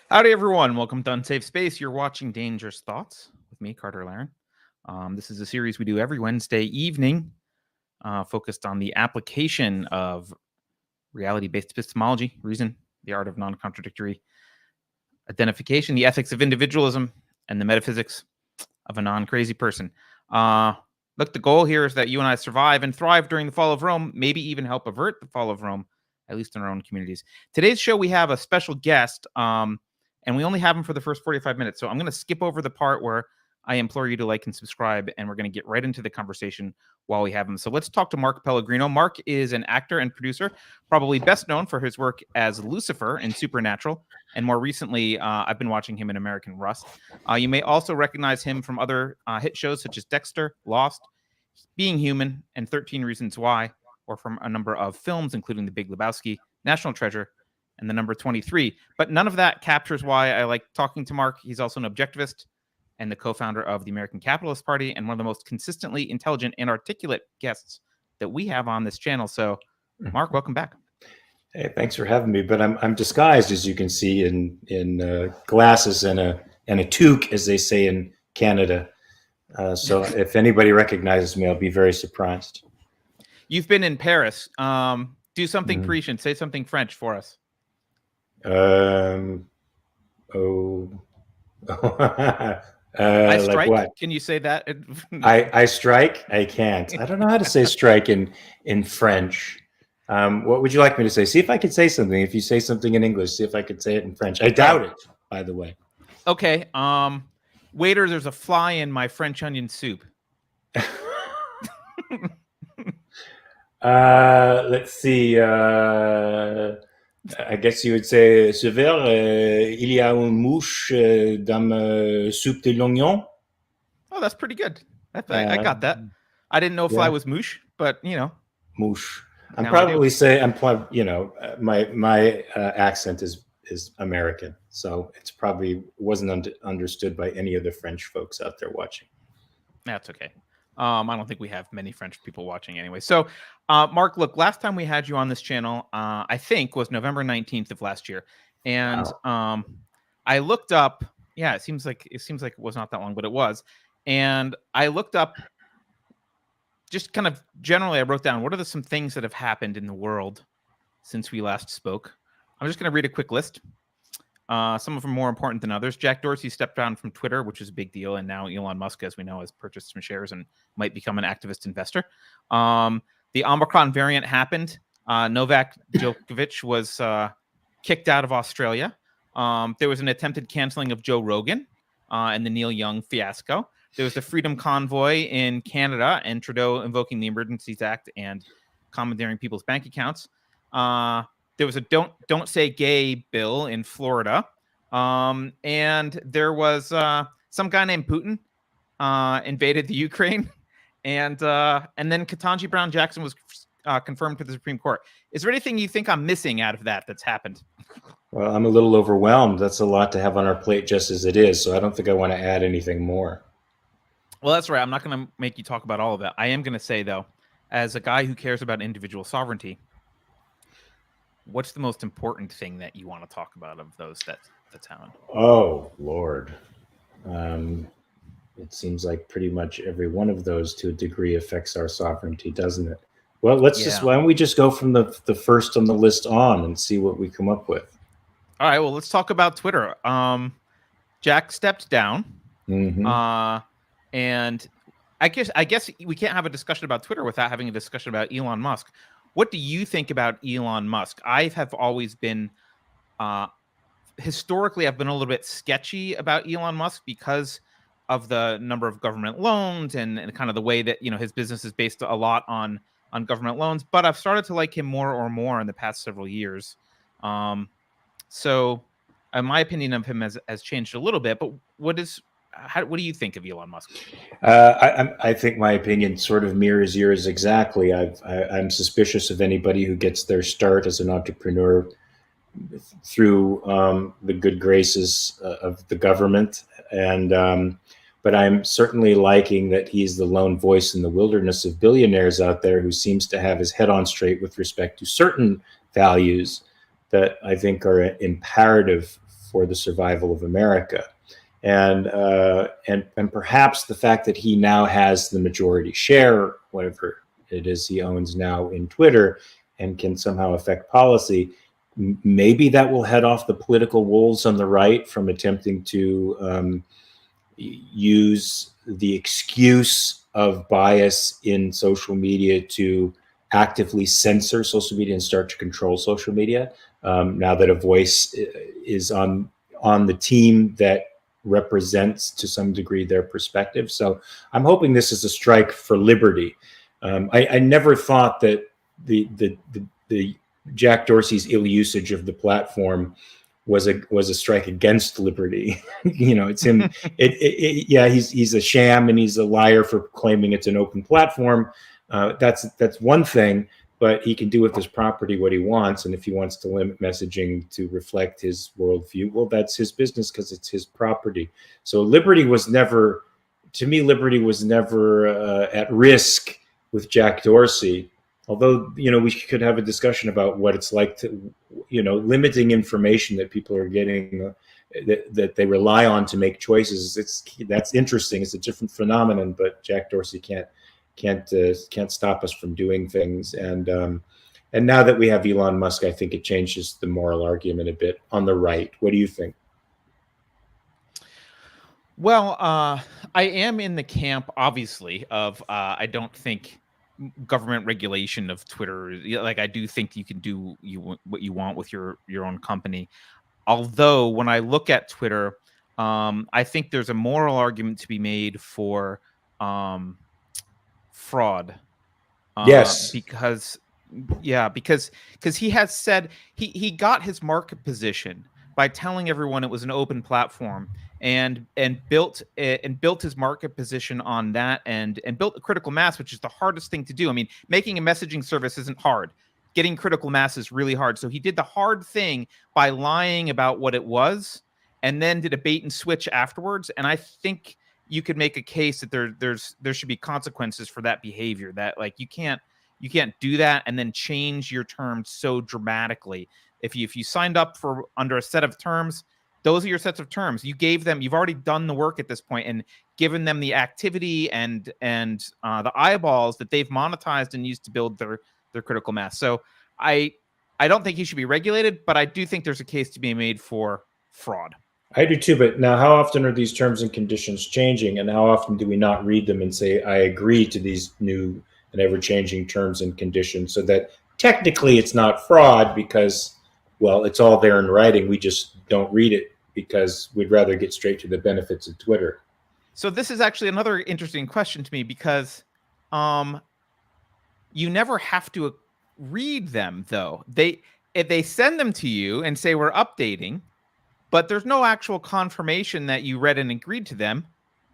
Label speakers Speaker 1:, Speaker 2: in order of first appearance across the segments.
Speaker 1: Howdy, everyone. Welcome to Unsafe Space. You're watching Dangerous Thoughts with me, Carter Laren. This is a series we do every Wednesday evening focused on the application of reality-based epistemology, reason, the art of non-contradictory identification, the ethics of individualism, and the metaphysics of a non-crazy person. Look, the goal here is that you and I survive and thrive during the fall of Rome, maybe even help avert the fall of Rome, at least in our own communities. Today's show, we have a special guest, and we only have him for the first 45 minutes. So I'm going to skip over the part where I implore you to like and subscribe, and we're going to get right into the conversation while we have him. So let's talk to Mark Pellegrino. Mark is an actor and producer, probably best known for his work as Lucifer in Supernatural, and more recently, I've been watching him in American Rust. You may also recognize him from other hit shows such as Dexter, Lost, Being Human, and 13 Reasons Why, or from a number of films, including The Big Lebowski, National Treasure, and the number 23. But none of that captures why I like talking to Mark. He's also an objectivist and the co-founder of the American Capitalist Party, and one of the most consistently intelligent and articulate guests that we have on this channel. So, Mark, welcome back.
Speaker 2: Hey, thanks for having me. But I'm disguised, as you can see, in glasses and a toque, as they say in Canada. So if anybody recognizes me, I'll be very surprised.
Speaker 1: You've been in Paris. Do something Parisian. Say something French for us.
Speaker 2: I
Speaker 1: strike.
Speaker 2: Like what?
Speaker 1: Can you say that?
Speaker 2: I strike. I can't. I don't know how to say strike in French. What would you like me to say? See if I could say something. If you say something in English, see if I could say it in French. I doubt it, by the way.
Speaker 1: Okay. Waiter, there's a fly in my French onion soup.
Speaker 2: Let's see. I guess you would say, Serveur, il y a une mouche dans ma soupe de l'oignon.
Speaker 1: Oh, that's pretty good. I got that. I didn't know fly was mouche, but you know.
Speaker 2: Mouche. I'm probably saying my accent is American, so it's probably wasn't understood by any of the French folks out there watching.
Speaker 1: That's okay. I don't think we have many French people watching anyway. So, Mark, look, last time we had you on this channel, I think was November 19th of last year. And I looked up, it seems like it was not that long, but it was. And I looked up just kind of generally, I wrote down, what are some things that have happened in the world since we last spoke? I'm just going to read a quick list. Some of them more important than others. Jack Dorsey stepped down from Twitter, which is a big deal. And now Elon Musk, as we know, has purchased some shares and might become an activist investor. The Omicron variant happened. Novak Djokovic was kicked out of Australia. There was an attempted canceling of Joe Rogan and the Neil Young fiasco. There was the Freedom Convoy in Canada and Trudeau invoking the Emergencies Act and commandeering people's bank accounts. There was a don't say gay bill in Florida. And there was some guy named Putin invaded the Ukraine. And then Ketanji Brown Jackson was confirmed to the Supreme Court. Is there anything you think I'm missing out of that's happened?
Speaker 2: Well, I'm a little overwhelmed. That's a lot to have on our plate just as it is. So I don't think I want to add anything more.
Speaker 1: Well, that's right. I'm not going to make you talk about all of that. I am going to say, though, as a guy who cares about individual sovereignty, what's the most important thing that you want to talk about of those that's happened?
Speaker 2: Oh, Lord. It seems like pretty much every one of those to a degree affects our sovereignty, doesn't it? Well, why don't we just go from the first on the list on and see what we come up with?
Speaker 1: All right, well, let's talk about Twitter. Jack stepped down. And I guess we can't have a discussion about Twitter without having a discussion about Elon Musk. What do you think about Elon Musk? I have always been, historically, I've been a little bit sketchy about Elon Musk because of the number of government loans and kind of the way that, his business is based a lot on government loans. But I've started to like him more in the past several years. So my opinion of him has changed a little bit. But what do you think of Elon Musk?
Speaker 2: I think my opinion sort of mirrors yours exactly. I'm suspicious of anybody who gets their start as an entrepreneur through the good graces of the government. But I'm certainly liking that he's the lone voice in the wilderness of billionaires out there who seems to have his head on straight with respect to certain values that I think are imperative for the survival of America. And perhaps the fact that he now has the majority share, whatever it is he owns now in Twitter, and can somehow affect policy, maybe that will head off the political wolves on the right from attempting to use the excuse of bias in social media to actively censor social media and start to control social media. Now that a voice is on the team that represents to some degree their perspective. So I'm hoping this is a strike for liberty. I never thought that the Jack Dorsey's ill usage of the platform was a strike against liberty. It's him. Yeah, he's a sham and he's a liar for claiming it's an open platform. That's one thing, but he can do with his property what he wants. And if he wants to limit messaging to reflect his worldview, well, that's his business because it's his property. So liberty was never at risk with Jack Dorsey. Although, we could have a discussion about what it's like to, limiting information that people are getting, that they rely on to make choices. That's interesting. It's a different phenomenon, but Jack Dorsey can't stop us from doing things. And now that we have Elon Musk, I think it changes the moral argument a bit on the right. What do you think?
Speaker 1: Well, I am in the camp, obviously, of I don't think government regulation of Twitter. Like, I do think you can do what you want with your own company. Although when I look at Twitter, I think there's a moral argument to be made for fraud.
Speaker 2: Yes,
Speaker 1: because he has said he got his market position by telling everyone it was an open platform, and built his market position on that, and built a critical mass, which is the hardest thing to do. I mean, making a messaging service isn't hard. Getting critical mass is really hard. So he did the hard thing by lying about what it was, and then did a bait and switch afterwards. And I think you could make a case that there should be consequences for that behavior. That, like, you can't do that and then change your terms so dramatically. If you signed up for under a set of terms, those are your sets of terms. You've already done the work at this point and given them the activity and the eyeballs that they've monetized and used to build their critical mass. So I don't think he should be regulated, but I do think there's a case to be made for fraud.
Speaker 2: I do too, but now how often are these terms and conditions changing, and how often do we not read them and say, I agree to these new and ever-changing terms and conditions, so that technically it's not fraud because, well, it's all there in writing. We just don't read it because we'd rather get straight to the benefits of Twitter.
Speaker 1: So this is actually another interesting question to me, because you never have to read them, though. If they send them to you and say we're updating, but there's no actual confirmation that you read and agreed to them.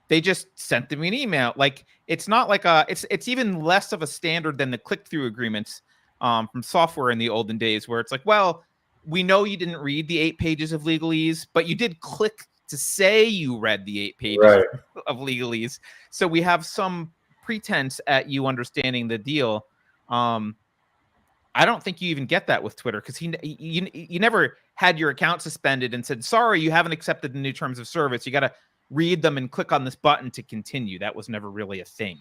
Speaker 1: They just sent them an email. Like, it's not like it's even less of a standard than the click-through agreements from software in the olden days, where it's like, well, we know you didn't read the 8 pages of legalese, but you did click to say you read the 8 pages of legalese. So we have some pretense at you understanding the deal. I don't think you even get that with Twitter, because you never had your account suspended and said, sorry, you haven't accepted the new terms of service. You got to read them and click on this button to continue. That was never really a thing.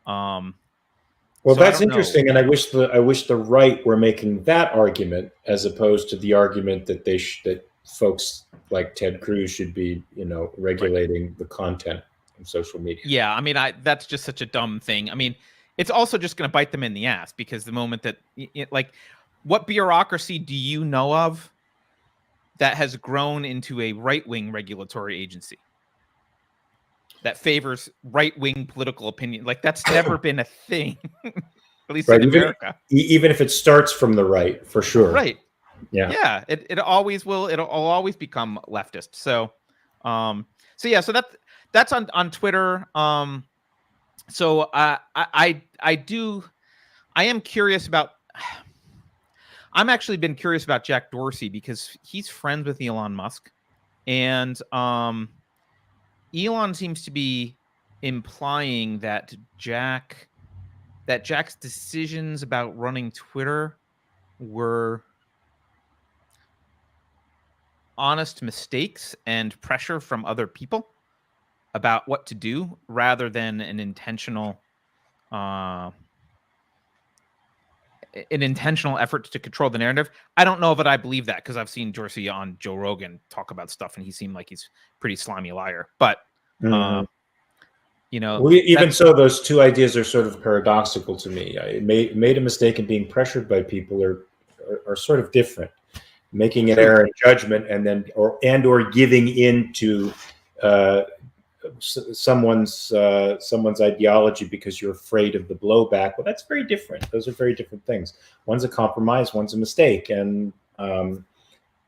Speaker 2: Well, so that's interesting, and I wish the right were making that argument as opposed to the argument that that folks like Ted Cruz should be, regulating the content of social media.
Speaker 1: Yeah, I mean, that's just such a dumb thing. I mean, it's also just going to bite them in the ass, because the moment that, what bureaucracy do you know of that has grown into a right-wing regulatory agency that favors right-wing political opinion? Like, that's never been a thing, at least in America.
Speaker 2: Even if it starts from the right, for sure.
Speaker 1: Right.
Speaker 2: Yeah.
Speaker 1: Yeah. It always will. It'll always become leftist. So that's on Twitter. So I am curious about. I'm actually been curious about Jack Dorsey, because he's friends with Elon Musk, and Elon seems to be implying that Jack's decisions about running Twitter were honest mistakes and pressure from other people about what to do rather than an intentional effort to control the narrative. I don't know that I believe that, because I've seen Dorsey on Joe Rogan talk about stuff and he seemed like he's a pretty slimy liar. But
Speaker 2: Mhm.
Speaker 1: that's
Speaker 2: Even so, those two ideas are sort of paradoxical to me. I made a mistake in being pressured by people are sort of different. Making an
Speaker 1: true.
Speaker 2: error in judgment and then or giving in to uh, someone's ideology because you're afraid of the blowback. Well, that's very different. Those are very different things. One's a compromise, one's a mistake, and so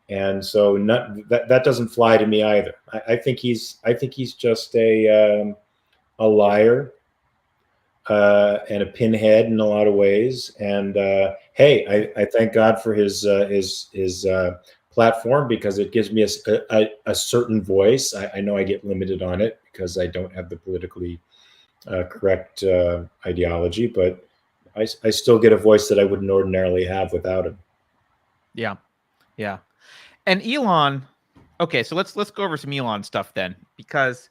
Speaker 2: that doesn't fly to me either. I think he's just a liar and a pinhead in a lot of ways. And hey, I thank God for his platform, because it gives me a certain voice. I know I get limited on it because I don't have the politically correct ideology, but I still get a voice that I wouldn't ordinarily have without him.
Speaker 1: Yeah. And Elon. Okay, so let's go over some Elon stuff then, because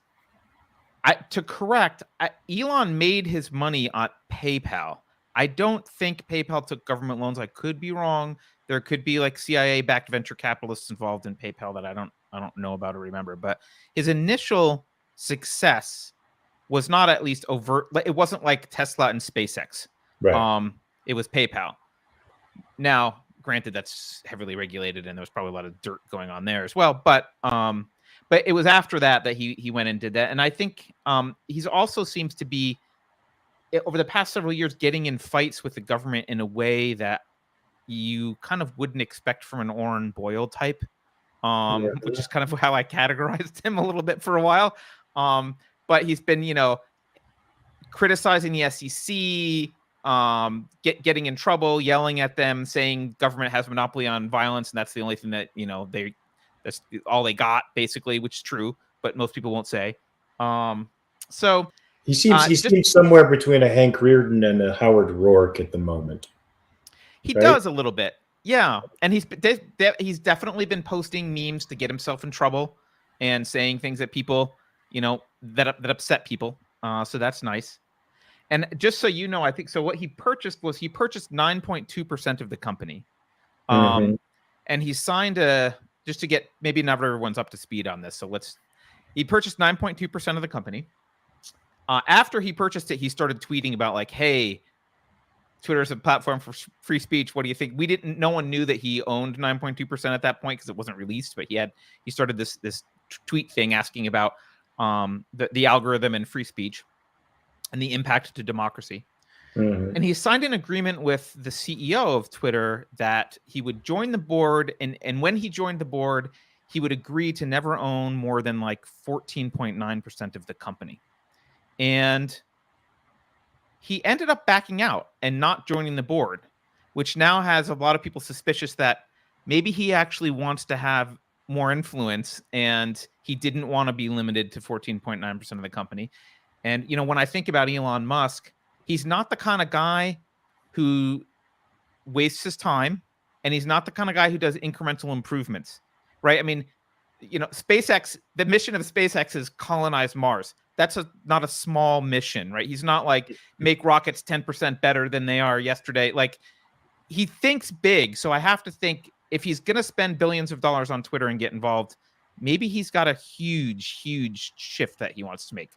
Speaker 1: Elon made his money on PayPal. I don't think PayPal took government loans. I could be wrong. There could be like CIA-backed venture capitalists involved in PayPal that I don't know about or remember. But his initial success was not at least overt. It wasn't like Tesla and SpaceX.
Speaker 2: Right.
Speaker 1: It was PayPal. Now, granted, that's heavily regulated, and there was probably a lot of dirt going on there as well. But it was after that he went and did that. And I think he's also seems to be, over the past several years, getting in fights with the government in a way that you kind of wouldn't expect from an Oren Boyle type, which is kind of how I categorized him a little bit for a while. But he's been, criticizing the SEC, getting in trouble, yelling at them, saying government has monopoly on violence, and that's the only thing that that's all they got, basically, which is true, but most people won't say. So
Speaker 2: he seems somewhere between a Hank Reardon and a Howard Rourke at the moment.
Speaker 1: He does a little bit, yeah. And he's definitely been posting memes to get himself in trouble and saying things that people, that upset people. So that's nice. And just so you know, I think so. What he purchased 9.2% of the company, and he signed just to get maybe not everyone's up to speed on this. So he purchased 9.2% of the company. After he purchased it, he started tweeting about like, "Hey, Twitter is a platform for free speech. What do you think?" No one knew that he owned 9.2% at that point because it wasn't released. But he started this tweet thing asking about the algorithm and free speech and the impact to democracy. And he signed an agreement with the CEO of Twitter that he would join the board. And when he joined the board, he would agree to never own more than like 14.9% of the company. And he ended up backing out and not joining the board, which now has a lot of people suspicious that maybe he actually wants to have more influence and he didn't want to be limited to 14.9% of the company. And, when I think about Elon Musk, he's not the kind of guy who wastes his time, and he's not the kind of guy who does incremental improvements, right? I mean, SpaceX, the mission of SpaceX is colonize Mars. That's not a small mission, right? He's not like make rockets 10% better than they are yesterday. Like, he thinks big. So I have to think, if he's going to spend billions of dollars on Twitter and get involved, maybe he's got a huge, huge shift that he wants to make.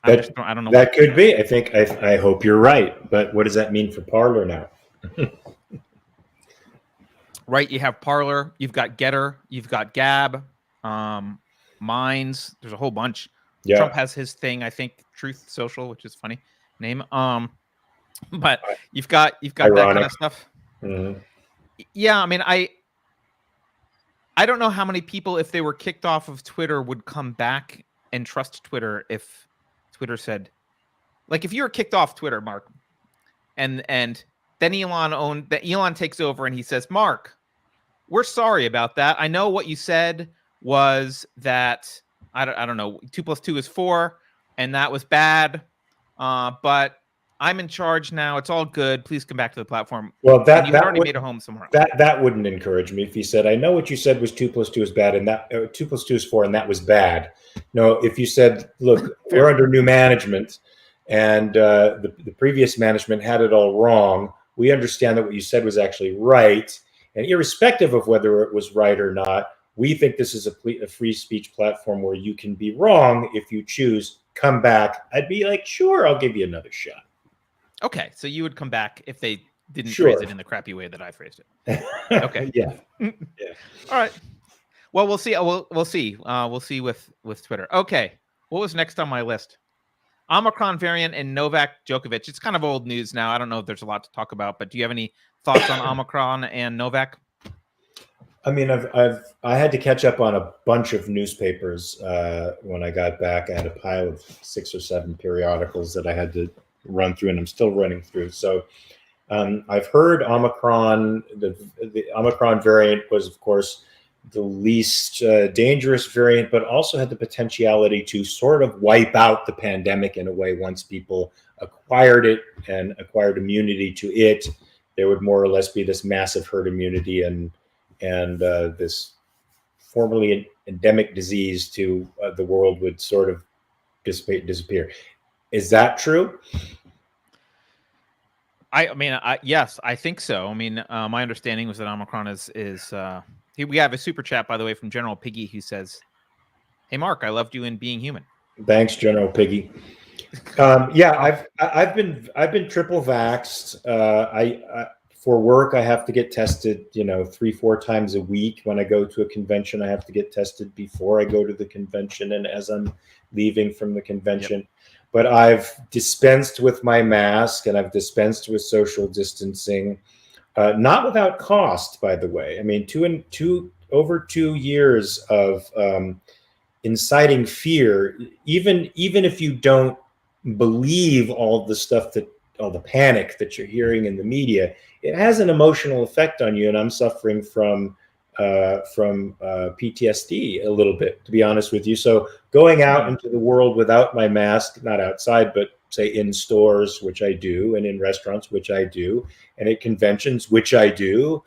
Speaker 1: I don't know.
Speaker 2: That could be. I hope you're right. But what does that mean for Parler now?
Speaker 1: Right. You have Parler. You've got Getter. You've got Gab. Minds. There's a whole bunch. Yeah. Trump has his thing. I think Truth Social, which is a funny name. But you've got that kind of stuff.
Speaker 2: Mm-hmm.
Speaker 1: Yeah. I mean, I don't know how many people, if they were kicked off of Twitter, would come back and trust Twitter if Twitter said, like, if you were kicked off Twitter, Mark, and then Elon takes over and he says, "Mark, we're sorry about that. I know what you said was that I don't know, 2 + 2 is 4, and that was bad. But I'm in charge now. It's all good. Please come back to the platform.
Speaker 2: Well,
Speaker 1: And
Speaker 2: that
Speaker 1: you had
Speaker 2: that
Speaker 1: already
Speaker 2: would
Speaker 1: made a home somewhere else.
Speaker 2: that wouldn't encourage me if he said, "I know what you said was 2 + 2 is bad, and that 2 + 2 is 4, and that was bad." No, if you said, "Look, we're under new management, and the previous management had it all wrong. We understand that what you said was actually right, and irrespective of whether it was right or not, we think this is a free speech platform where you can be wrong if you choose. Come back." I'd be like, "Sure, I'll give you another shot."
Speaker 1: Okay, so you would come back if they didn't
Speaker 2: Sure.
Speaker 1: phrase it in the crappy way that I phrased it. Okay.
Speaker 2: Yeah.
Speaker 1: All right. Well, we'll see. We'll see. We'll see with Twitter. Okay. What was next on my list? Omicron variant and Novak Djokovic. It's kind of old news now. I don't know if there's a lot to talk about, but do you have any thoughts on Omicron and Novak?
Speaker 2: I mean, I had to catch up on a bunch of newspapers when I got back. I had a pile of 6 or 7 periodicals that I had to run through, and I'm still running through. So I've heard Omicron. The Omicron variant was, of course, the least dangerous variant, but also had the potentiality to sort of wipe out the pandemic in a way. Once people acquired it and acquired immunity to it, there would more or less be this massive herd immunity and this formerly endemic disease to the world would sort of disappear. Is that true?
Speaker 1: I mean, yes, I think so. I mean, my understanding was that Omicron is we have a super chat, by the way, from General Piggy, who says, "Hey, Mark, I loved you in Being Human."
Speaker 2: Thanks, General Piggy. Yeah, I've been triple vaxxed. For work, I have to get tested, 3-4 times a week. When I go to a convention, I have to get tested before I go to the convention and as I'm leaving from the convention. Yep. But I've dispensed with my mask and I've dispensed with social distancing, not without cost, by the way. I mean, over 2 years of inciting fear, even if you don't believe all the panic that you're hearing in the media, it has an emotional effect on you. And I'm suffering from PTSD a little bit, to be honest with you. So going out into the world without my mask, not outside, but say in stores, which I do, and in restaurants, which I do, and at conventions, which I do,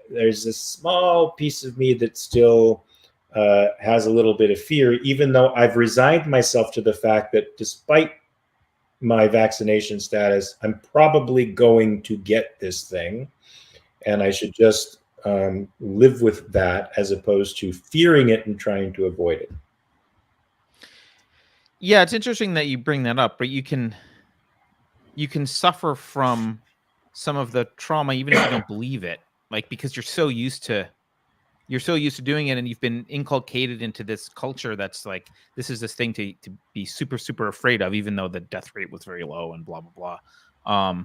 Speaker 2: there's a small piece of me that still has a little bit of fear, even though I've resigned myself to the fact that despite my vaccination status, I'm probably going to get this thing, and I should just live with that as opposed to fearing it and trying to avoid it.
Speaker 1: Yeah, it's interesting that you bring that up, but you can suffer from some of the trauma even if you don't believe it, like because you're so used to doing it and you've been inculcated into this culture that's like, this is this thing to be super, super afraid of, even though the death rate was very low and blah, blah, blah.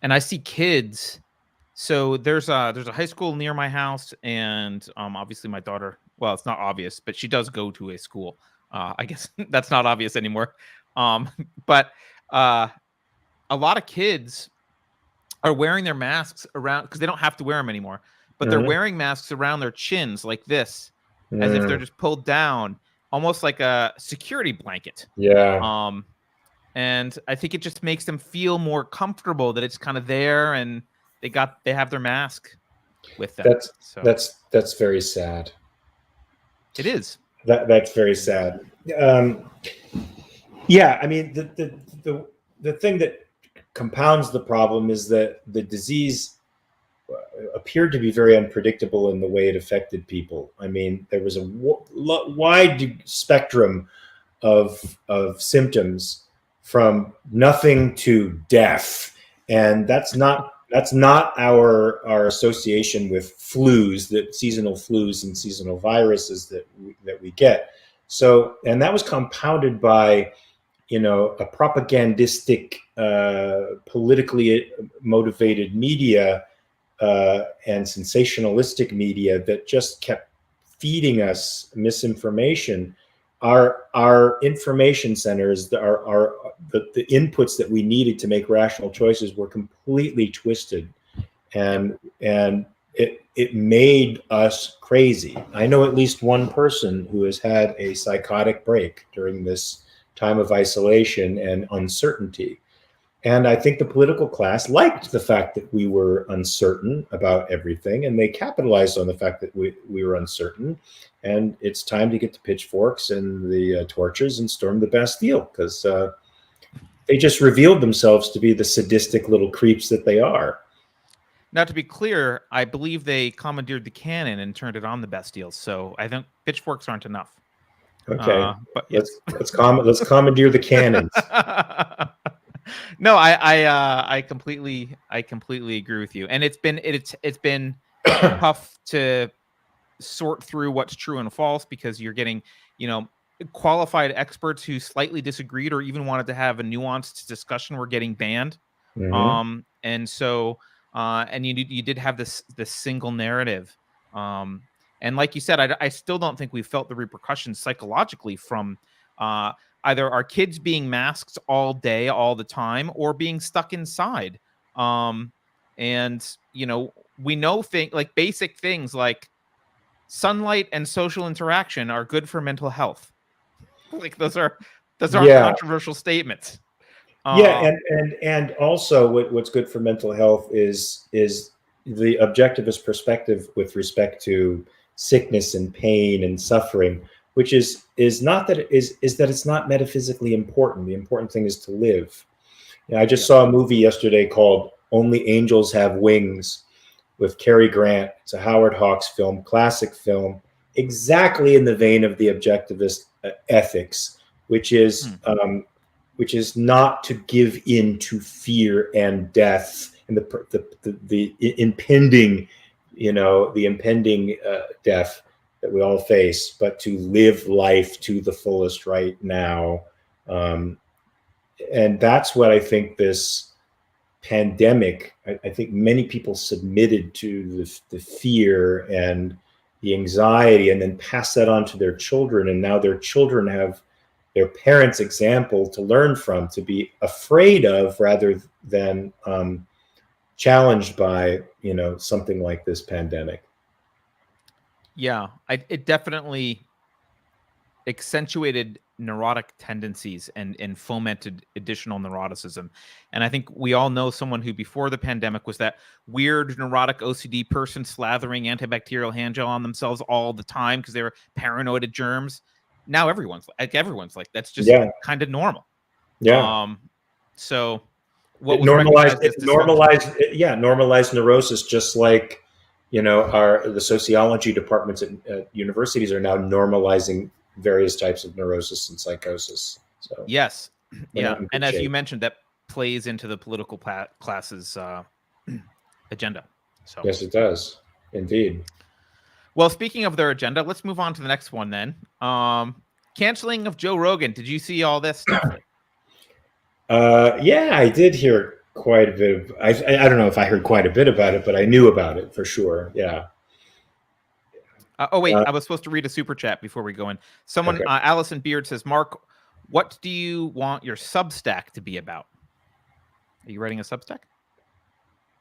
Speaker 1: And I see kids. So there's a high school near my house, and obviously my daughter, well, it's not obvious, but she does go to a school. I guess that's not obvious anymore. But a lot of kids are wearing their masks around because they don't have to wear them anymore. But they're wearing masks around their chins like this, as if they're just pulled down, almost like a security blanket.
Speaker 2: Yeah.
Speaker 1: And I think it just makes them feel more comfortable that it's kind of there, and they have their mask with them.
Speaker 2: That's very sad.
Speaker 1: It is.
Speaker 2: That's very sad. Yeah, I mean the thing that compounds the problem is that the disease appeared to be very unpredictable in the way it affected people. I mean, there was a wide spectrum of symptoms from nothing to death, and that's not our association with flus, that seasonal flus and seasonal viruses that we get. So, and that was compounded by a propagandistic, politically motivated media and sensationalistic media that just kept feeding us misinformation. Our information centers, the inputs that we needed to make rational choices were completely twisted, and it made us crazy. I know at least one person who has had a psychotic break during this time of isolation and uncertainty. And I think the political class liked the fact that we were uncertain about everything, and they capitalized on the fact that we were uncertain. And it's time to get the pitchforks and the torches and storm the Bastille, because they just revealed themselves to be the sadistic little creeps that they are.
Speaker 1: Now, to be clear, I believe they commandeered the cannon and turned it on the Bastille. So I think pitchforks aren't enough.
Speaker 2: Okay,
Speaker 1: but yes.
Speaker 2: let's commandeer the cannons.
Speaker 1: No, I completely agree with you, and it's been tough to sort through what's true and false, because you're getting, qualified experts who slightly disagreed or even wanted to have a nuanced discussion were getting banned.
Speaker 2: Mm-hmm.
Speaker 1: And so and you did have this single narrative, and like you said, I still don't think we felt the repercussions psychologically from either our kids being masked all day, all the time, or being stuck inside. And we know basic things like sunlight and social interaction are good for mental health. Like those aren't controversial statements.
Speaker 2: And also what's good for mental health is the objectivist perspective with respect to sickness and pain and suffering, which is not that that it's not metaphysically important. The important thing is to live. I just saw a movie yesterday called Only Angels Have Wings with Cary Grant. It's a Howard Hawks film, classic film, exactly in the vein of the objectivist ethics, which is not to give in to fear and death and the impending, death that we all face, but to live life to the fullest right now. And that's what I think this pandemic, I think many people submitted to the fear and the anxiety, and then pass that on to their children. And now their children have their parents' example to learn from, to be afraid of, rather than challenged by, something like this pandemic.
Speaker 1: Yeah, it definitely accentuated neurotic tendencies and fomented additional neuroticism. And I think we all know someone who before the pandemic was that weird neurotic OCD person slathering antibacterial hand gel on themselves all the time because they were paranoid of germs. Now everyone's like that's just kind of normal. So what was
Speaker 2: normalized neurosis, just like the sociology departments at universities are now normalizing various types of neurosis and psychosis. So
Speaker 1: yes, yeah, and as you mentioned, that plays into the political class's agenda. So
Speaker 2: yes, it does indeed.
Speaker 1: Well, speaking of their agenda, let's move on to the next one then. Canceling of Joe Rogan. Did you see all this stuff?
Speaker 2: Yeah, I did hear quite a bit of. I don't know if I heard quite a bit about it, but I knew about it for sure. Yeah.
Speaker 1: Oh wait, I was supposed to read a super chat before we go in. Someone, okay. Allison Beard says, "Mark, what do you want your Substack to be about? Are you writing a Substack?"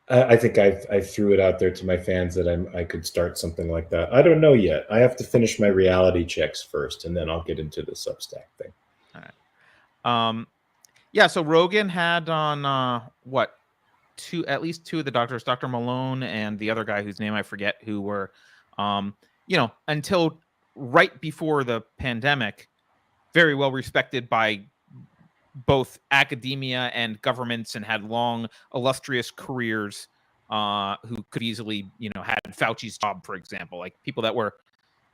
Speaker 2: I think I threw it out there to my fans that I could start something like that. I don't know yet. I have to finish my reality checks first, and then I'll get into the Substack thing.
Speaker 1: All right. Yeah. So Rogan had on at least two of the doctors, Dr. Malone and the other guy whose name I forget, who were, until right before the pandemic, very well respected by both academia and governments, and had long, illustrious careers, who could easily, had Fauci's job, for example, like people that were,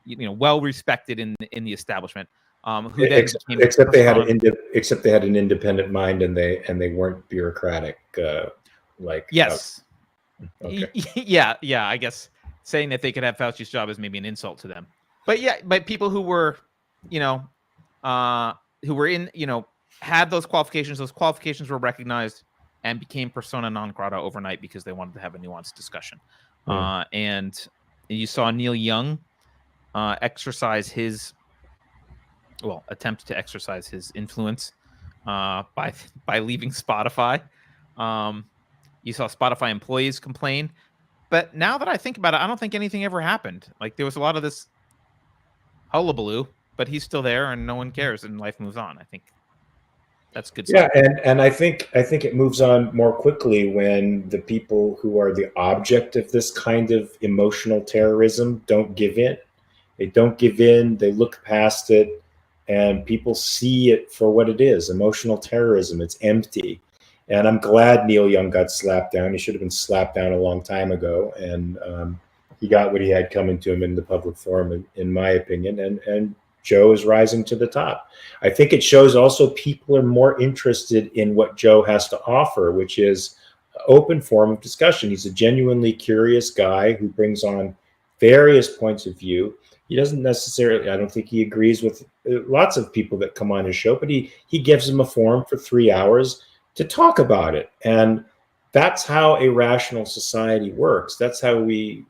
Speaker 1: well respected in the establishment. Who then
Speaker 2: except they had an independent mind, and they weren't bureaucratic.
Speaker 1: Yes, okay. Yeah. I guess saying that they could have Fauci's job is maybe an insult to them. But people who were, had those qualifications were recognized and became persona non grata overnight because they wanted to have a nuanced discussion. And you saw Neil Young attempt to exercise his influence by leaving Spotify. You saw Spotify employees complain. But now that I think about it, I don't think anything ever happened. Like, there was a lot of this hullabaloo, but he's still there and no one cares and life moves on, I think. That's good.
Speaker 2: Yeah, and I think it moves on more quickly when the people who are the object of this kind of emotional terrorism don't give in. They don't give in. They look past it, and people see it for what it is: emotional terrorism. It's empty. And I'm glad Neil Young got slapped down. He should have been slapped down a long time ago, and he got what he had coming to him in the public forum, in my opinion. And Joe is rising to the top. I think it shows also people are more interested in what Joe has to offer, which is an open form of discussion. He's a genuinely curious guy who brings on various points of view. He doesn't necessarily, I don't think he agrees with lots of people that come on his show, but he gives them a forum for 3 hours to talk about it. And that's how a rational society works. That's how we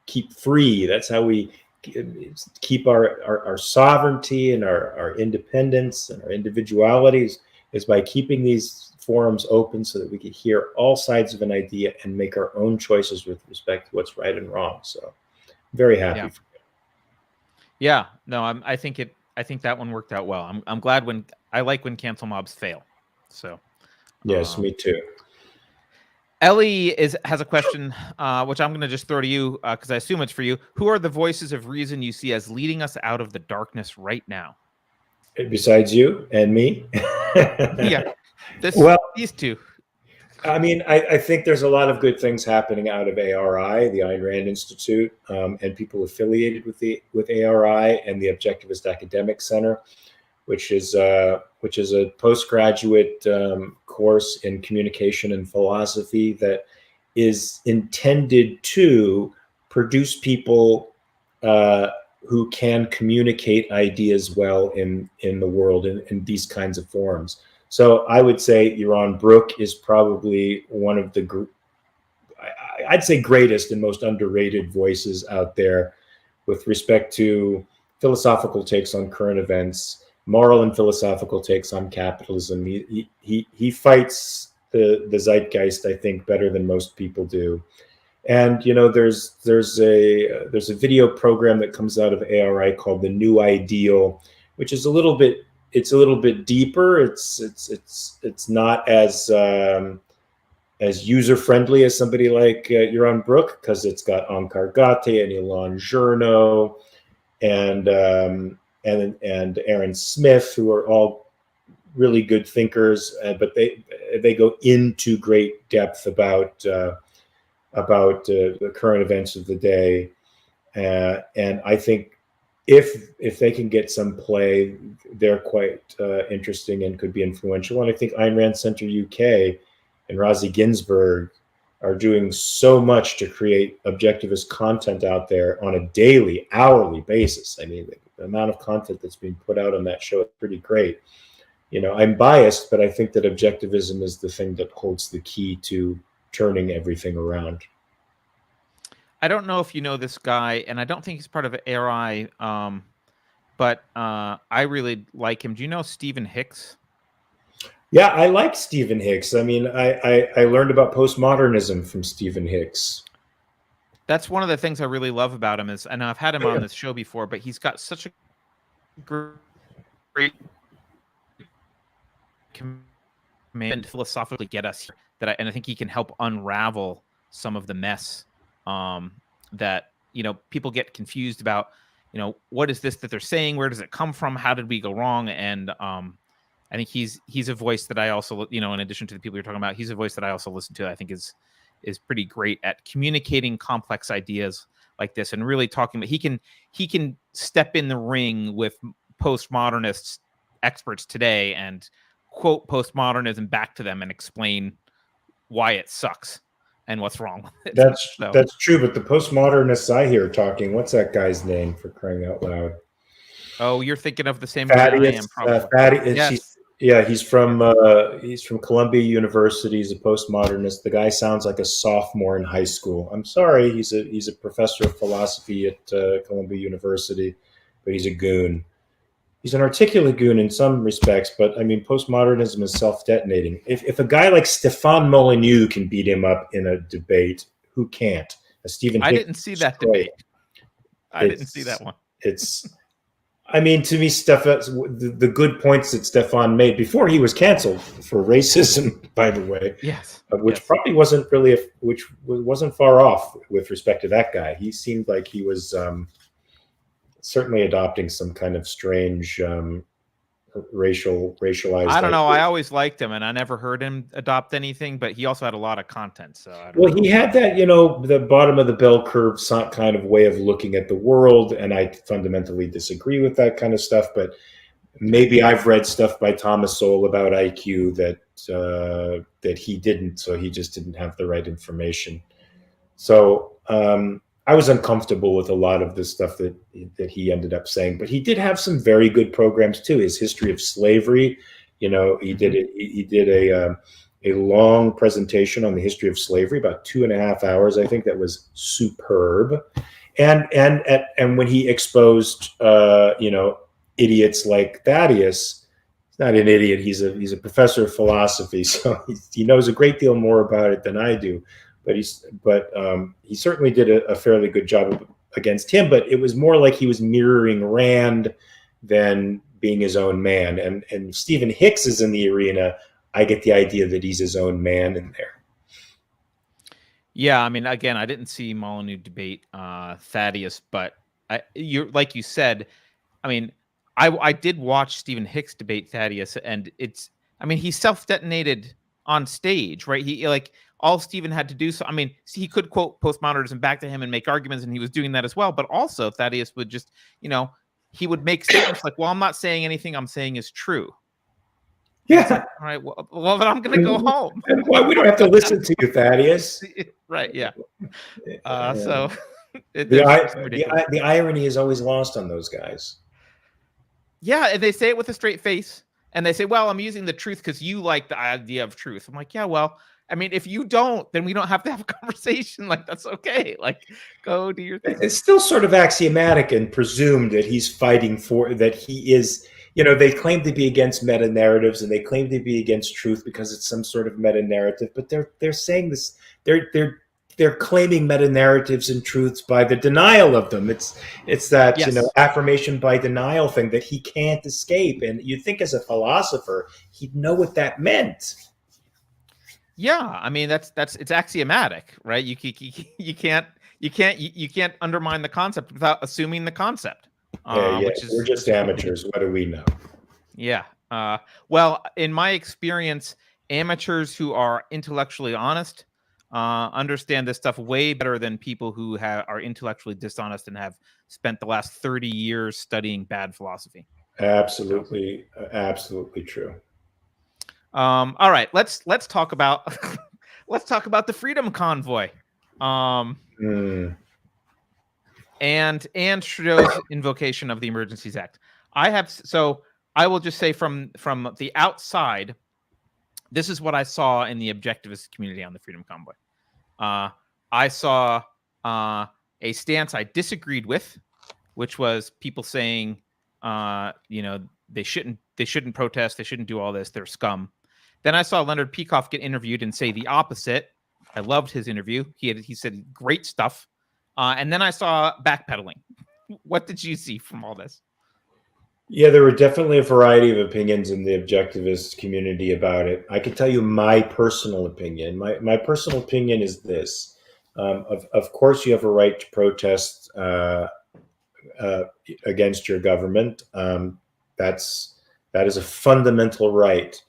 Speaker 2: keep free. That's how we keep our sovereignty and our independence and our individualities, is by keeping these forums open so that we can hear all sides of an idea and make our own choices with respect to what's right and wrong. So very happy.
Speaker 1: Yeah. Yeah, no, I think that one worked out well. I'm glad I like when cancel mobs fail. So
Speaker 2: yes, me too.
Speaker 1: Ellie has a question, which I'm going to just throw to you because I assume it's for you. Who are the voices of reason you see as leading us out of the darkness right now?
Speaker 2: Besides you and me?
Speaker 1: Yeah, these two.
Speaker 2: I mean, I think there's a lot of good things happening out of ARI, the Ayn Rand Institute, and people affiliated with ARI and the Objectivist Academic Center, which is a postgraduate course in communication and philosophy that is intended to produce people who can communicate ideas well in the world in these kinds of forums. So I would say Yaron Brook is probably one of the, I'd say, greatest and most underrated voices out there with respect to philosophical takes on current events, moral and philosophical takes on capitalism. He fights the zeitgeist, I think, better than most people do. And you know, there's a video program that comes out of ARI called The New Ideal, which is a little bit deeper. It's not as user friendly as somebody like Yaron Brook, because it's got Onkar Ghate and Ilan Journo and Aaron Smith, who are all really good thinkers, but they go into great depth about the current events of the day, and I think if they can get some play, they're quite interesting and could be influential. And I think Ayn Rand Center UK and Rosie Ginsburg are doing so much to create objectivist content out there on a daily, hourly basis. I mean, the amount of content that's being put out on that show is pretty great. You know, I'm biased, but I think that objectivism is the thing that holds the key to turning everything around.
Speaker 1: I don't know if you know this guy, and I don't think he's part of ARI, but I really like him. Do you know Stephen Hicks?
Speaker 2: Yeah, I like Stephen Hicks. I mean, I learned about postmodernism from Stephen Hicks.
Speaker 1: That's one of the things I really love about him is, and I've had him on this show before, but he's got such a great command philosophically get us here and I think he can help unravel some of the mess that, you know, people get confused about, you know, what is this that they're saying? Where does it come from? How did we go wrong? And I think he's a voice that I also, you know, in addition to the people you're talking about, he's a voice that I also listen to. I think is pretty great at communicating complex ideas like this and really talking about, he can step in the ring with postmodernists experts today and quote postmodernism back to them and explain why it sucks and what's wrong with it.
Speaker 2: That's true, but the postmodernists I hear talking, what's that guy's name, for crying out loud?
Speaker 1: Oh, you're thinking of the same guy I am, probably.
Speaker 2: Yes. He's from Columbia University. He's a postmodernist. The guy sounds like a sophomore in high school. I'm sorry, he's a professor of philosophy at Columbia University, but he's a goon. He's an articulate goon in some respects, but I mean, postmodernism is self-detonating. If a guy like Stéphane Molyneux can beat him up in a debate, who can't?
Speaker 1: I didn't see that debate. I didn't see that one.
Speaker 2: I mean, to me, the good points that Stefan made before he was canceled for racism, by the way,
Speaker 1: Yes.
Speaker 2: which
Speaker 1: Yes.
Speaker 2: probably wasn't really, which wasn't far off with respect to that guy. He seemed like he was certainly adopting some kind of strange racialized
Speaker 1: I don't know. I
Speaker 2: ideas.
Speaker 1: always liked him, and I never heard him adopt anything. But he also had a lot of content, so I don't
Speaker 2: Well,
Speaker 1: know.
Speaker 2: he had that, the bottom of the bell curve kind of way of looking at the world, and I fundamentally disagree with that kind of stuff. But maybe I've read stuff by Thomas Sowell about IQ that he didn't, so he just didn't have the right information. So I was uncomfortable with a lot of the stuff that he ended up saying, but he did have some very good programs too. His history of slavery, he did it. He did a long presentation on the history of slavery, about 2.5 hours, I think. That was superb. And when he exposed, idiots like Thaddeus, he's not an idiot. He's a professor of philosophy, so he knows a great deal more about it than I do. But he certainly did a fairly good job against him. But it was more like he was mirroring Rand than being his own man. And Stephen Hicks is in the arena. I get the idea that he's his own man in there.
Speaker 1: Yeah, I mean, again, I didn't see Molyneux debate Thaddeus, but you're like you said. I mean, I did watch Stephen Hicks debate Thaddeus, and he self-detonated on stage, right? He all Stephen had to do. So, I mean, he could quote postmodernism back to him and make arguments, and he was doing that as well. But also, Thaddeus would just, he would make statements like, "Well, I'm not saying anything I'm saying is true."
Speaker 2: Yeah.
Speaker 1: Like, all right. Well, then I'm going to go home.
Speaker 2: Why we don't have to listen to you, Thaddeus?
Speaker 1: Right. Yeah. So
Speaker 2: the irony is always lost on those guys.
Speaker 1: Yeah, and they say it with a straight face, and they say, "Well, I'm using the truth because you like the idea of truth." I'm like, "Yeah, well, I mean, if you don't, then we don't have to have a conversation. Like, that's okay. Like, go do your thing."
Speaker 2: It's still sort of axiomatic and presumed that he's fighting for that. He is, they claim to be against meta narratives and they claim to be against truth because it's some sort of meta narrative. But they're saying this. They're claiming meta narratives and truths by the denial of them. It's that
Speaker 1: Yes.
Speaker 2: Affirmation by denial thing that he can't escape. And you'd think as a philosopher he'd know what that meant.
Speaker 1: Yeah, I mean it's axiomatic, right? You can't undermine the concept without assuming the concept.
Speaker 2: We're just amateurs. What do we know?
Speaker 1: Yeah. Well, in my experience, amateurs who are intellectually honest understand this stuff way better than people who are intellectually dishonest and have spent the last 30 years studying bad philosophy.
Speaker 2: Absolutely true.
Speaker 1: All right, let's talk about the Freedom Convoy, and Trudeau's invocation of the Emergencies Act. I will just say from the outside, this is what I saw in the objectivist community on the Freedom Convoy. I saw a stance I disagreed with, which was people saying, they shouldn't protest, they shouldn't do all this, they're scum. Then I saw Leonard Peikoff get interviewed and say the opposite. I loved his interview. He said great stuff. And then I saw backpedaling. What did you see from all this?
Speaker 2: Yeah, there were definitely a variety of opinions in the objectivist community about it. I can tell you my personal opinion. My personal opinion is this. Of course, you have a right to protest against your government. That is a fundamental right.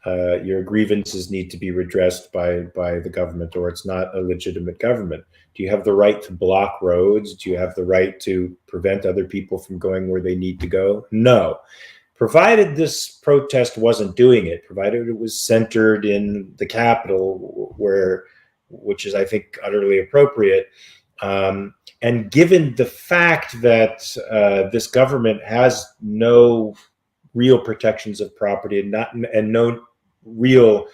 Speaker 2: Your grievances need to be redressed by the government, or it's not a legitimate government. Do you have the right to block roads? Do you have the right to prevent other people from going where they need to go? No. Provided this protest wasn't doing it, provided it was centered in the capital, which is, I think, utterly appropriate. And given the fact that this government has no real protections of property and no real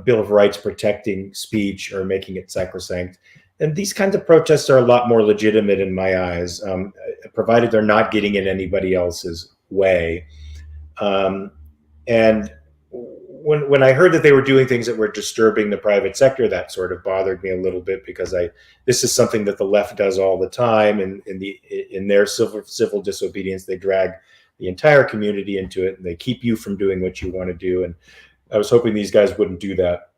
Speaker 2: Bill of Rights protecting speech or making it sacrosanct, and these kinds of protests are a lot more legitimate in my eyes, provided they're not getting in anybody else's way. And when I heard that they were doing things that were disturbing the private sector, that sort of bothered me a little bit, because this is something that the left does all the time, and in their civil disobedience, they drag the entire community into it, and they keep you from doing what you want to do. And I was hoping these guys wouldn't do that.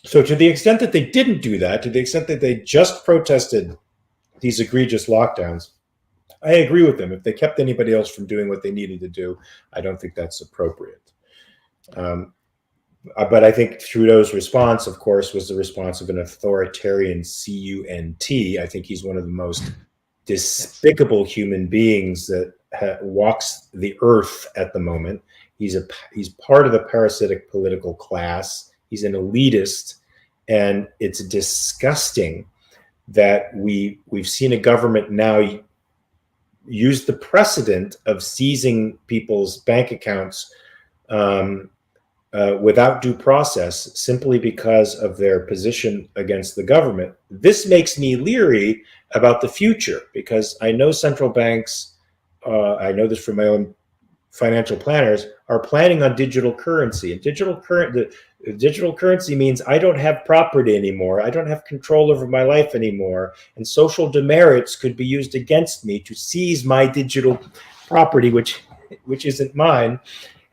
Speaker 2: So to the extent that they didn't do that, to the extent that they just protested these egregious lockdowns, I agree with them. If they kept anybody else from doing what they needed to do, I don't think that's appropriate. But I think Trudeau's response, of course, was the response of an authoritarian cunt. I think he's one of the most despicable human beings that walks the earth at the moment. He's part of the parasitic political class. He's an elitist, and it's disgusting that we've seen a government now use the precedent of seizing people's bank accounts without due process, simply because of their position against the government. This makes me leery about the future, because I know central banks, I know this from my own financial planners, are planning on digital currency. And digital currency means I don't have property anymore. I don't have control over my life anymore. And social demerits could be used against me to seize my digital property, which isn't mine.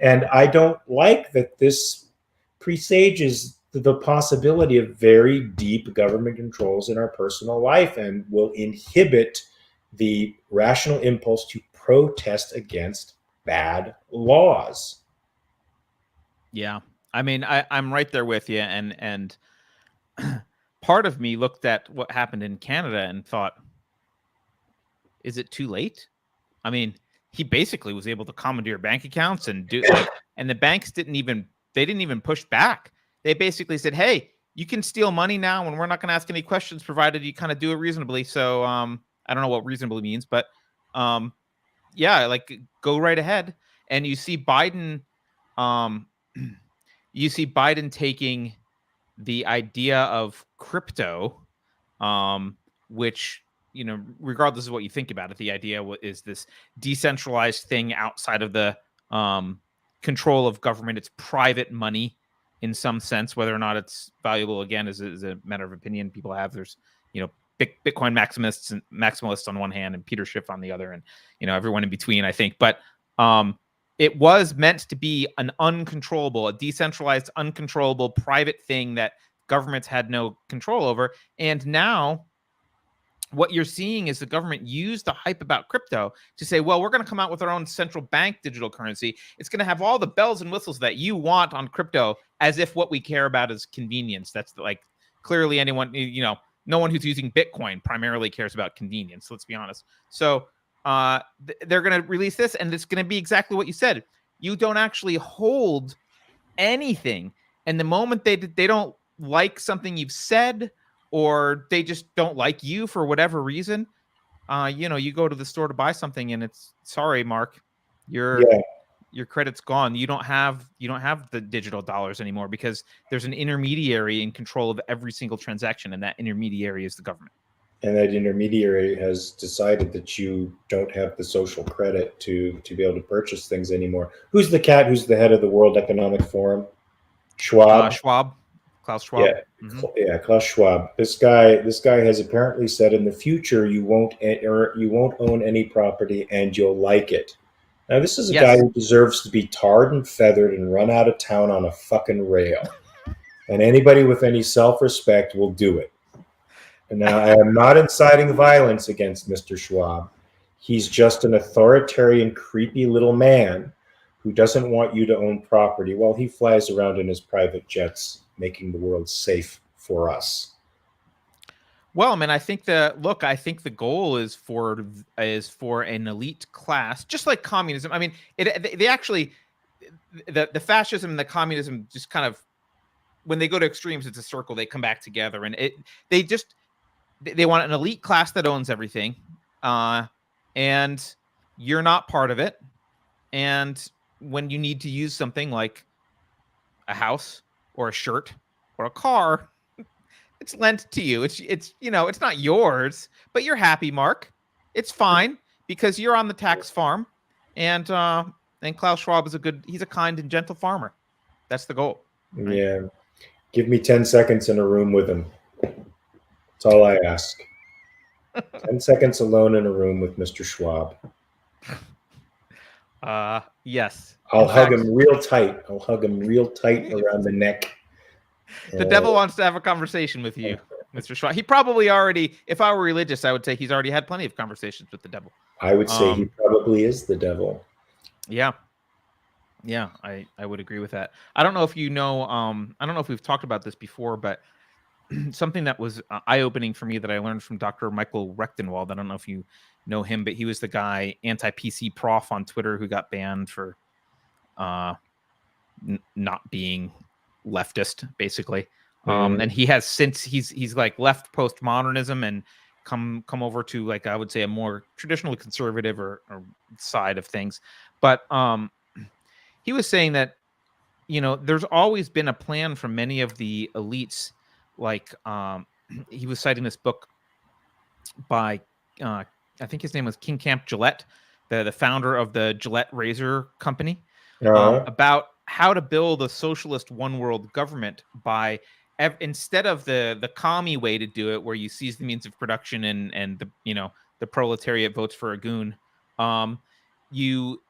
Speaker 2: And I don't like that this presages the possibility of very deep government controls in our personal life, and will inhibit the rational impulse to protest against bad laws.
Speaker 1: Yeah. I mean, I'm right there with you. And part of me looked at what happened in Canada and thought, is it too late? I mean, he basically was able to commandeer bank accounts and and the banks didn't even push back. They basically said, hey, you can steal money now, and we're not going to ask any questions, provided you kind of do it reasonably. So I don't know what reasonably means, but yeah, like, go right ahead. And you see Biden, taking the idea of crypto, which, regardless of what you think about it, the idea is this decentralized thing outside of the control of government. It's private money in some sense. Whether or not it's valuable, again, is a matter of opinion. People have, there's, Bitcoin maximalists on one hand and Peter Schiff on the other, and everyone in between, I think. But it was meant to be a decentralized, uncontrollable, private thing that governments had no control over. And now what you're seeing is the government use the hype about crypto to say, well, we're going to come out with our own central bank digital currency. It's going to have all the bells and whistles that you want on crypto, as if what we care about is convenience. That's clearly anyone, no one who's using Bitcoin primarily cares about convenience. Let's be honest. So they're going to release this, and it's going to be exactly what you said. You don't actually hold anything. And the moment they don't like something you've said, or they just don't like you for whatever reason, you go to the store to buy something, and it's, sorry, Mark, your credit's gone. You don't have the digital dollars anymore, because there's an intermediary in control of every single transaction, and that intermediary is the government.
Speaker 2: And that intermediary has decided that you don't have the social credit to be able to purchase things anymore. Who's the cat who's the head of the World Economic Forum? Klaus Schwab. Yeah, Klaus Schwab. This guy has apparently said, in the future you won't own any property, and you'll like it. Now, this is a guy who deserves to be tarred and feathered and run out of town on a fucking rail. And anybody with any self-respect will do it. And now, I am not inciting violence against Mr. Schwab. He's just an authoritarian, creepy little man who doesn't want you to own property while he flies around in his private jets, making the world safe for us.
Speaker 1: Well, I mean, I think the goal is for an elite class, just like communism. I mean, the fascism and the communism just kind of, when they go to extremes, it's a circle. They come back together, and they want an elite class that owns everything, and you're not part of it. And when you need to use something like a house or a shirt or a car, it's lent to you. It's not yours, but you're happy, Mark. It's fine, because you're on the tax farm, and Klaus Schwab is he's a kind and gentle farmer. That's the goal. Right?
Speaker 2: Yeah. Give me 10 seconds in a room with him. That's all I ask. 10 seconds alone in a room with Mr. Schwab.
Speaker 1: Yes.
Speaker 2: I'll hug him real tight. I'll hug him real tight around the neck.
Speaker 1: The devil wants to have a conversation with you, Mr. Schwab. He probably already, if I were religious, I would say he's already had plenty of conversations with the devil.
Speaker 2: I would say he probably is the devil.
Speaker 1: Yeah. Yeah, I would agree with that. I don't know if you know, I don't know if we've talked about this before, but something that was eye-opening for me that I learned from Dr. Michael Rechtenwald. I don't know if you know him, but he was the guy, anti-PC prof on Twitter, who got banned for not being leftist, basically. And he has since he's like left postmodernism and come over to, like, I would say, a more traditionally conservative or side of things. But he was saying that, you know, there's always been a plan for many of the elites. Like, he was citing this book by, I think his name was King Camp Gillette, the founder of the Gillette Razor Company, about how to build a socialist one world government by, instead of the commie way to do it, where you seize the means of production and the, you know, the proletariat votes for a goon. You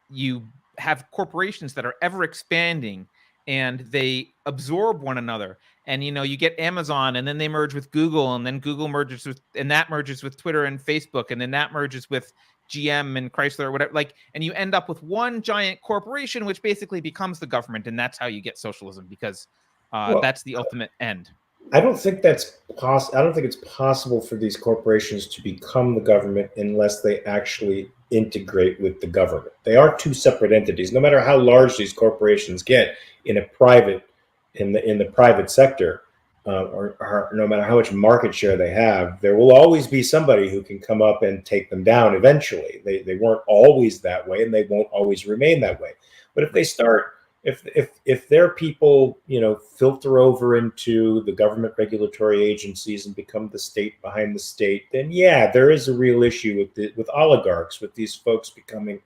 Speaker 1: have corporations that are ever expanding, and they absorb one another. And, you know, you get Amazon, and then they merge with Google, and then Google merges with, and that merges with Twitter and Facebook, and then that merges with GM and Chrysler or whatever. Like, and you end up with one giant corporation, which basically becomes the government, and that's how you get socialism, because that's the ultimate end.
Speaker 2: I don't think that's possible. I don't think it's possible for these corporations to become the government unless they actually integrate with the government. They are two separate entities. No matter how large these corporations get in the private sector, or no matter how much market share they have, there will always be somebody who can come up and take them down eventually. They weren't always that way, and they won't always remain that way. But if they start, if their people, you know, filter over into the government regulatory agencies and become the state behind the state, then yeah, there is a real issue with oligarchs, with these folks becoming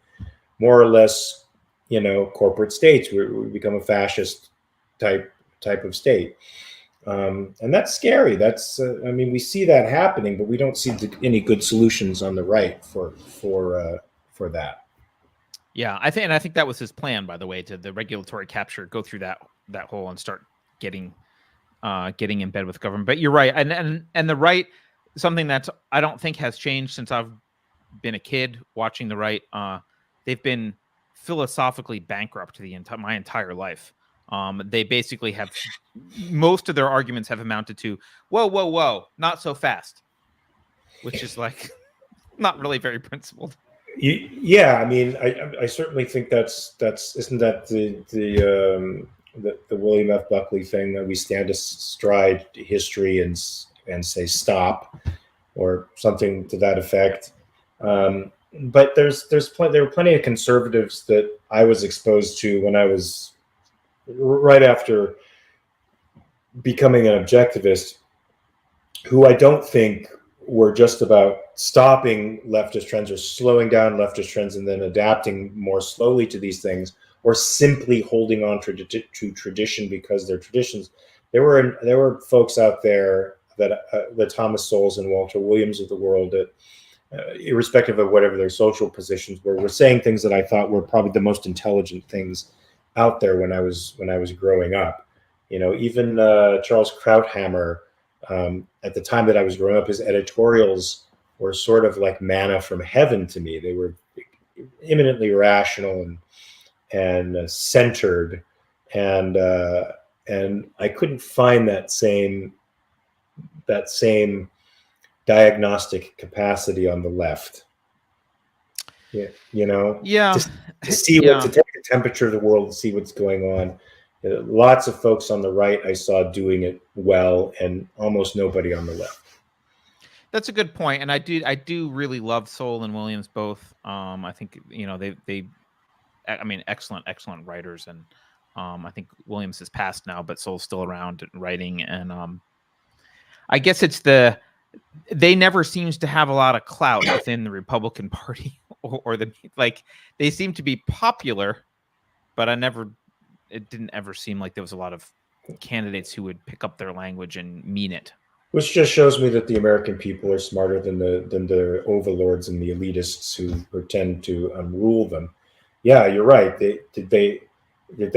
Speaker 2: more or less, you know, corporate states. We become a fascist type of state, and that's scary. That's I mean, we see that happening, but we don't see any good solutions on the right for that.
Speaker 1: Yeah, I think that was his plan, by the way, to the regulatory capture, go through that hole and start getting in bed with government. But you're right, and the right, something that I don't think has changed since I've been a kid watching the right. They've been philosophically bankrupt my entire life. They basically have, most of their arguments have amounted to, whoa, not so fast, which is like not really very principled.
Speaker 2: Yeah, I mean, I certainly think that's isn't that the William F. Buckley thing, that we stand astride history and say stop, or something to that effect. But there were plenty of conservatives that I was exposed to when I was right after becoming an objectivist, who I don't think were just about stopping leftist trends or slowing down leftist trends and then adapting more slowly to these things, or simply holding on to tradition because they're traditions. There were folks out there that the Thomas Sowells and Walter Williams of the world, that irrespective of whatever their social positions were saying things that I thought were probably the most intelligent things out there when I was growing up. You know, even Charles Krauthammer, at the time that I was growing up, his editorials were sort of like manna from heaven to me. They were eminently rational and centered, and I couldn't find that same diagnostic capacity on the left. Yeah, you know,
Speaker 1: yeah,
Speaker 2: to see to take the temperature of the world and see what's going on. Lots of folks on the right I saw doing it well, and almost nobody on the left.
Speaker 1: That's a good point, and I do really love Sowell and Williams both. I think, you know, they I mean, excellent writers, and I think Williams has passed now, but Sowell's still around and writing, and I guess it's they never seems to have a lot of clout within the Republican Party, or the, like, they seem to be popular, but I never it didn't ever seem like there was a lot of candidates who would pick up their language and mean it.
Speaker 2: Which just shows me that the American people are smarter than the overlords and the elitists who tend to rule them. Yeah, you're right. Did they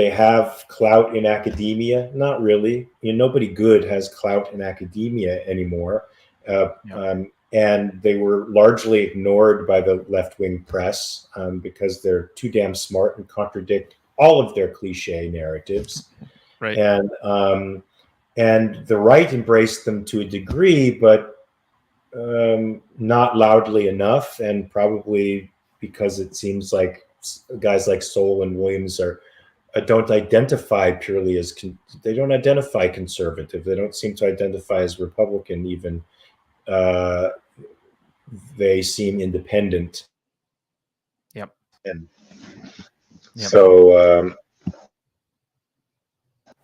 Speaker 2: have clout in academia? Not really. Nobody good has clout in academia anymore, and they were largely ignored by the left-wing press because they're too damn smart and contradict all of their cliche narratives.
Speaker 1: Right.
Speaker 2: And the right embraced them to a degree, but not loudly enough, and probably because it seems like guys like Sol and Williams don't identify purely as they don't identify conservative. They don't seem to identify as Republican even. They seem independent.
Speaker 1: Yep.
Speaker 2: And so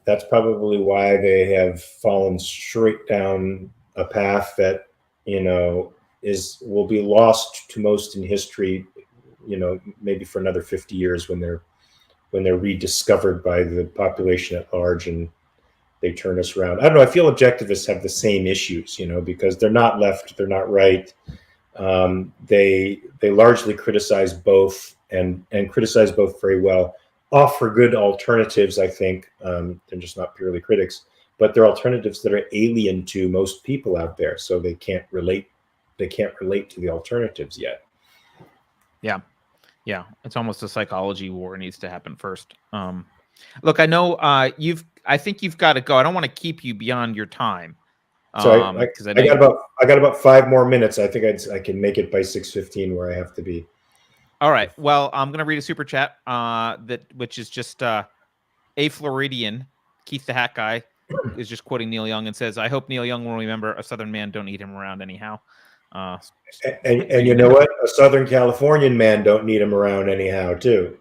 Speaker 2: that's probably why they have fallen straight down a path that will be lost to most in history. Maybe for another 50 years when they're rediscovered by the population at large and they turn us around. I don't know. I feel objectivists have the same issues, because they're not left, they're not right. They largely criticize both and criticize both very well. Offer good alternatives, I think. They're just not purely critics, but they're alternatives that are alien to most people out there, so they can't relate. They can't relate to the alternatives yet.
Speaker 1: Yeah, it's almost a psychology war needs to happen first. Look, I know I think you've got to go. I don't want to keep you beyond your time.
Speaker 2: So I got about 5 more minutes. I think I can make it by 6:15 where I have to be.
Speaker 1: All right. Well, I'm going to read a super chat which is just a Floridian, Keith the Hat Guy, is just quoting Neil Young and says, "I hope Neil Young will remember a Southern man don't need him around anyhow."
Speaker 2: And you know what? A Southern Californian man don't need him around anyhow, too.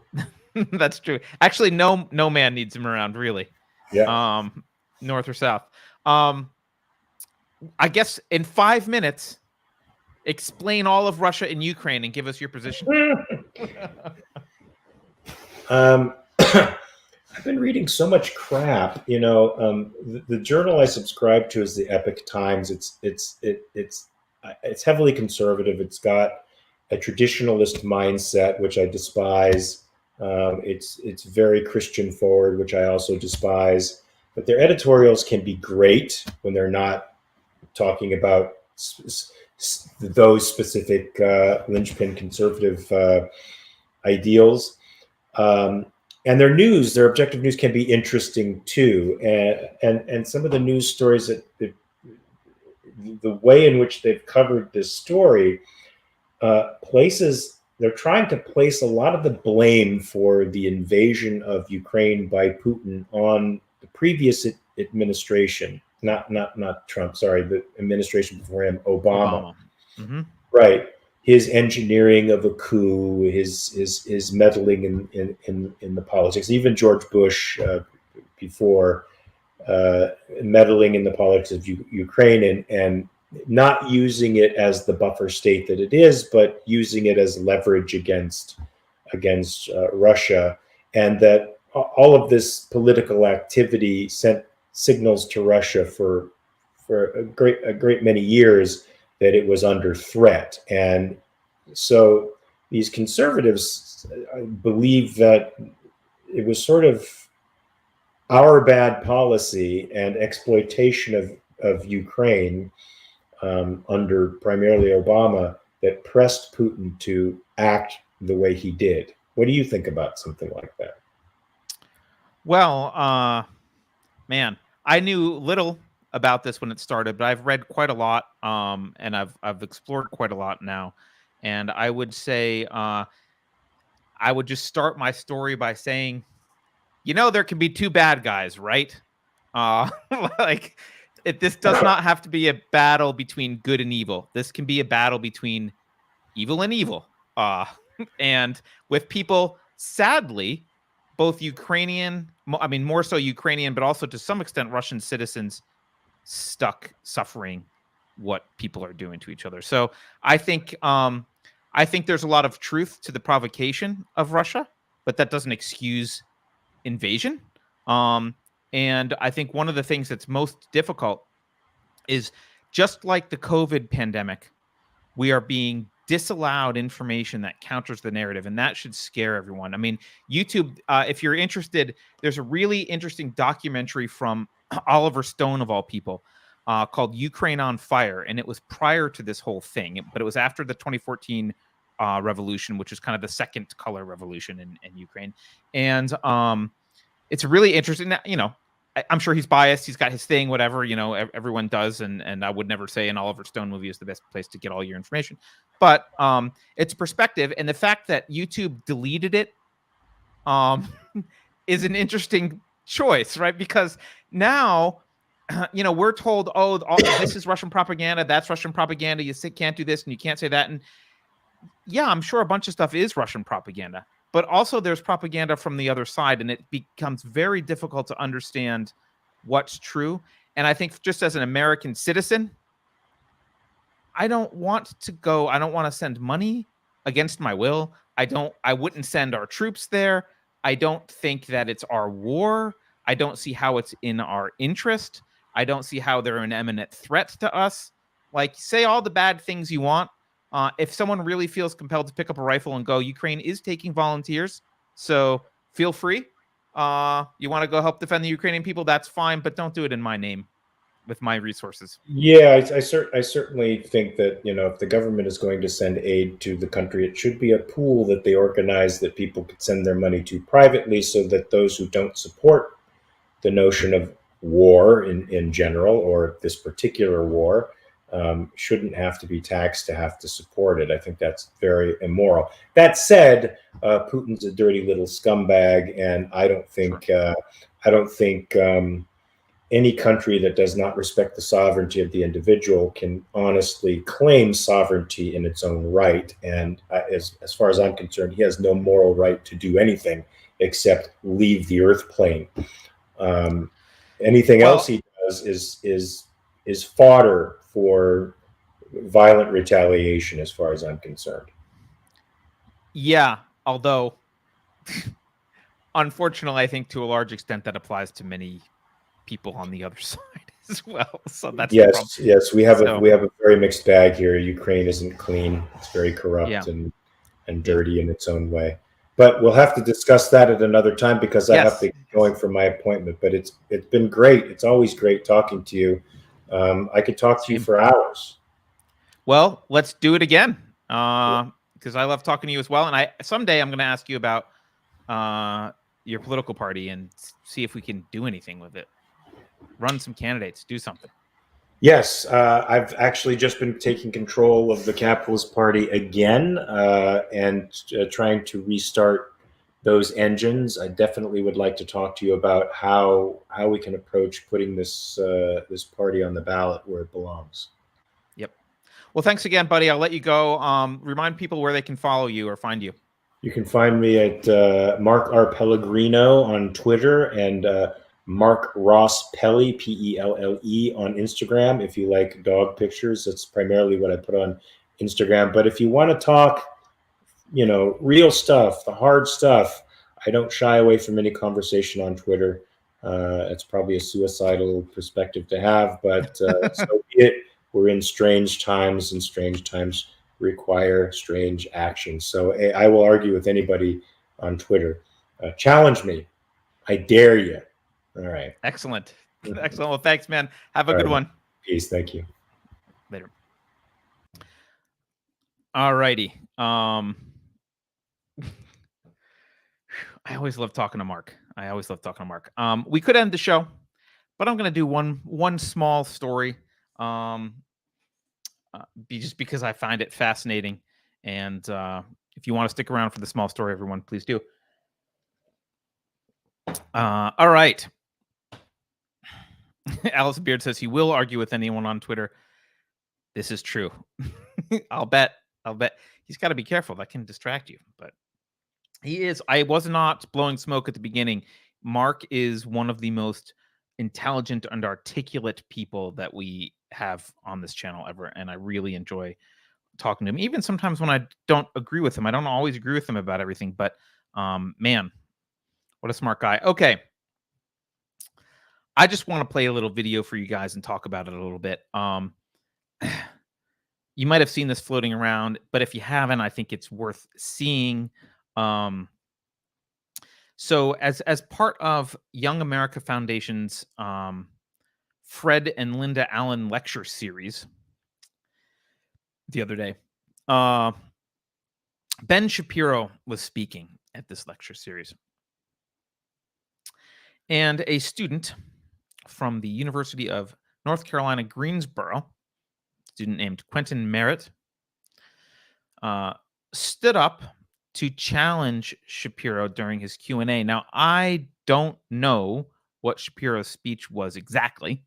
Speaker 1: That's true. Actually, no man needs him around, really.
Speaker 2: Yeah.
Speaker 1: North or south. I guess in 5 minutes, explain all of Russia and Ukraine and give us your position.
Speaker 2: I've been reading so much crap. The journal I subscribe to is the Epoch Times. It's heavily conservative. It's got a traditionalist mindset, which I despise. It's very Christian forward, which I also despise. But their editorials can be great when they're not talking about those specific linchpin conservative ideals. And their news, their objective news, can be interesting too. And some of the news stories that the way in which they've covered this story they're trying to place a lot of the blame for the invasion of Ukraine by Putin on the previous administration, not Trump, sorry, the administration before him, Obama.
Speaker 1: Mm-hmm.
Speaker 2: Right. His engineering of a coup, his meddling in the politics, even George Bush before meddling in the politics of Ukraine and not using it as the buffer state that it is, but using it as leverage against Russia, and that all of this political activity sent signals to Russia for a great many years that it was under threat. And so these conservatives believe that it was sort of our bad policy and exploitation of Ukraine under primarily Obama that pressed Putin to act the way he did. What do you think about something like that?
Speaker 1: Well, man, I knew little about this when it started, but I've read quite a lot, and I've explored quite a lot now. And I would say I would just start my story by saying, there can be two bad guys, right? This does not have to be a battle between good and evil. This can be a battle between evil and evil. And with people, sadly, both Ukrainian, more so Ukrainian, but also to some extent Russian citizens stuck suffering what people are doing to each other. So I think there's a lot of truth to the provocation of Russia, but that doesn't excuse invasion. And I think one of the things that's most difficult is just like the COVID pandemic, we are being disallowed information that counters the narrative, and that should scare everyone. I mean, YouTube, if you're interested, there's a really interesting documentary from Oliver Stone, of all people, called Ukraine on Fire, and it was prior to this whole thing, but it was after the 2014 revolution, which is kind of the second color revolution in Ukraine. And it's really interesting. You know, I'm sure he's biased. He's got his thing, whatever, you know, everyone does. And I would never say an Oliver Stone movie is the best place to get all your information. But it's perspective. And the fact that YouTube deleted it is an interesting choice, right? Because now, you know, we're told, oh, this is Russian propaganda. That's Russian propaganda. You can't do this and you can't say that. And yeah, I'm sure a bunch of stuff is Russian propaganda. But also there's propaganda from the other side, and it becomes very difficult to understand what's true. And I think just as an American citizen, I don't want to send money against my will. I wouldn't send our troops there. I don't think that it's our war. I don't see how it's in our interest. I don't see how they're an imminent threat to us. Like, say all the bad things you want. If someone really feels compelled to pick up a rifle and go, Ukraine is taking volunteers, so feel free. You want to go help defend the Ukrainian people, that's fine, but don't do it in my name with my resources.
Speaker 2: Yeah, I certainly think that, you know, if the government is going to send aid to the country, it should be a pool that they organize that people could send their money to privately, so that those who don't support the notion of war in general, or this particular war, shouldn't have to be taxed to have to support it. I think that's very immoral. That said, Putin's a dirty little scumbag, and I don't think any country that does not respect the sovereignty of the individual can honestly claim sovereignty in its own right. And as far as I'm concerned, he has no moral right to do anything except leave the earth plane. Anything else he does is fodder for violent retaliation, as far as I'm concerned.
Speaker 1: Yeah, although unfortunately, I think to a large extent that applies to many people on the other side as well. So that's
Speaker 2: yes, we have a very mixed bag here. Ukraine isn't clean; it's very corrupt and dirty in its own way. But we'll have to discuss that at another time, because I have to get going for my appointment. But it's been great. It's always great talking to you. I could talk to you for hours.
Speaker 1: Well, let's do it again, because I love talking to you as well. And someday I'm going to ask you about your political party and see if we can do anything with it. Run some candidates, do something.
Speaker 2: Yes, I've actually just been taking control of the Capitalist Party again, and trying to restart those engines. I definitely would like to talk to you about how we can approach putting this party on the ballot where it belongs.
Speaker 1: Yep. Well, thanks again, buddy. I'll let you go. Remind people where they can follow you or find you.
Speaker 2: You can find me at Mark R. Pellegrino on Twitter, and Mark Ross Pelly, P-E-L-L-E, on Instagram. If you like dog pictures, that's primarily what I put on Instagram. But if you want to talk, you know, real stuff, the hard stuff, I don't shy away from any conversation on Twitter. It's probably a suicidal perspective to have, but so be it. We're in strange times, and strange times require strange actions. So I will argue with anybody on Twitter. Challenge me. I dare you. All right.
Speaker 1: Excellent. Excellent. Well, thanks, man. Have a good one.
Speaker 2: Peace. Thank you.
Speaker 1: Later. All righty. I always love talking to Mark. We could end the show, but I'm going to do one small story. Just because I find it fascinating. And if you want to stick around for the small story, everyone, please do. All right. Alice Beard says he will argue with anyone on Twitter. This is true. I'll bet. He's got to be careful. That can distract you. But he is. I was not blowing smoke at the beginning. Mark is one of the most intelligent and articulate people that we have on this channel ever, and I really enjoy talking to him. Even sometimes when I don't agree with him, I don't always agree with him about everything, but man, what a smart guy. Okay, I just want to play a little video for you guys and talk about it a little bit. You might have seen this floating around, but if you haven't, I think it's worth seeing. So as part of Young America Foundation's Fred and Linda Allen lecture series the other day, Ben Shapiro was speaking at this lecture series. And a student from the University of North Carolina, Greensboro, student named Quentin Merritt, stood up to challenge Shapiro during his Q&A. Now, I don't know what Shapiro's speech was exactly.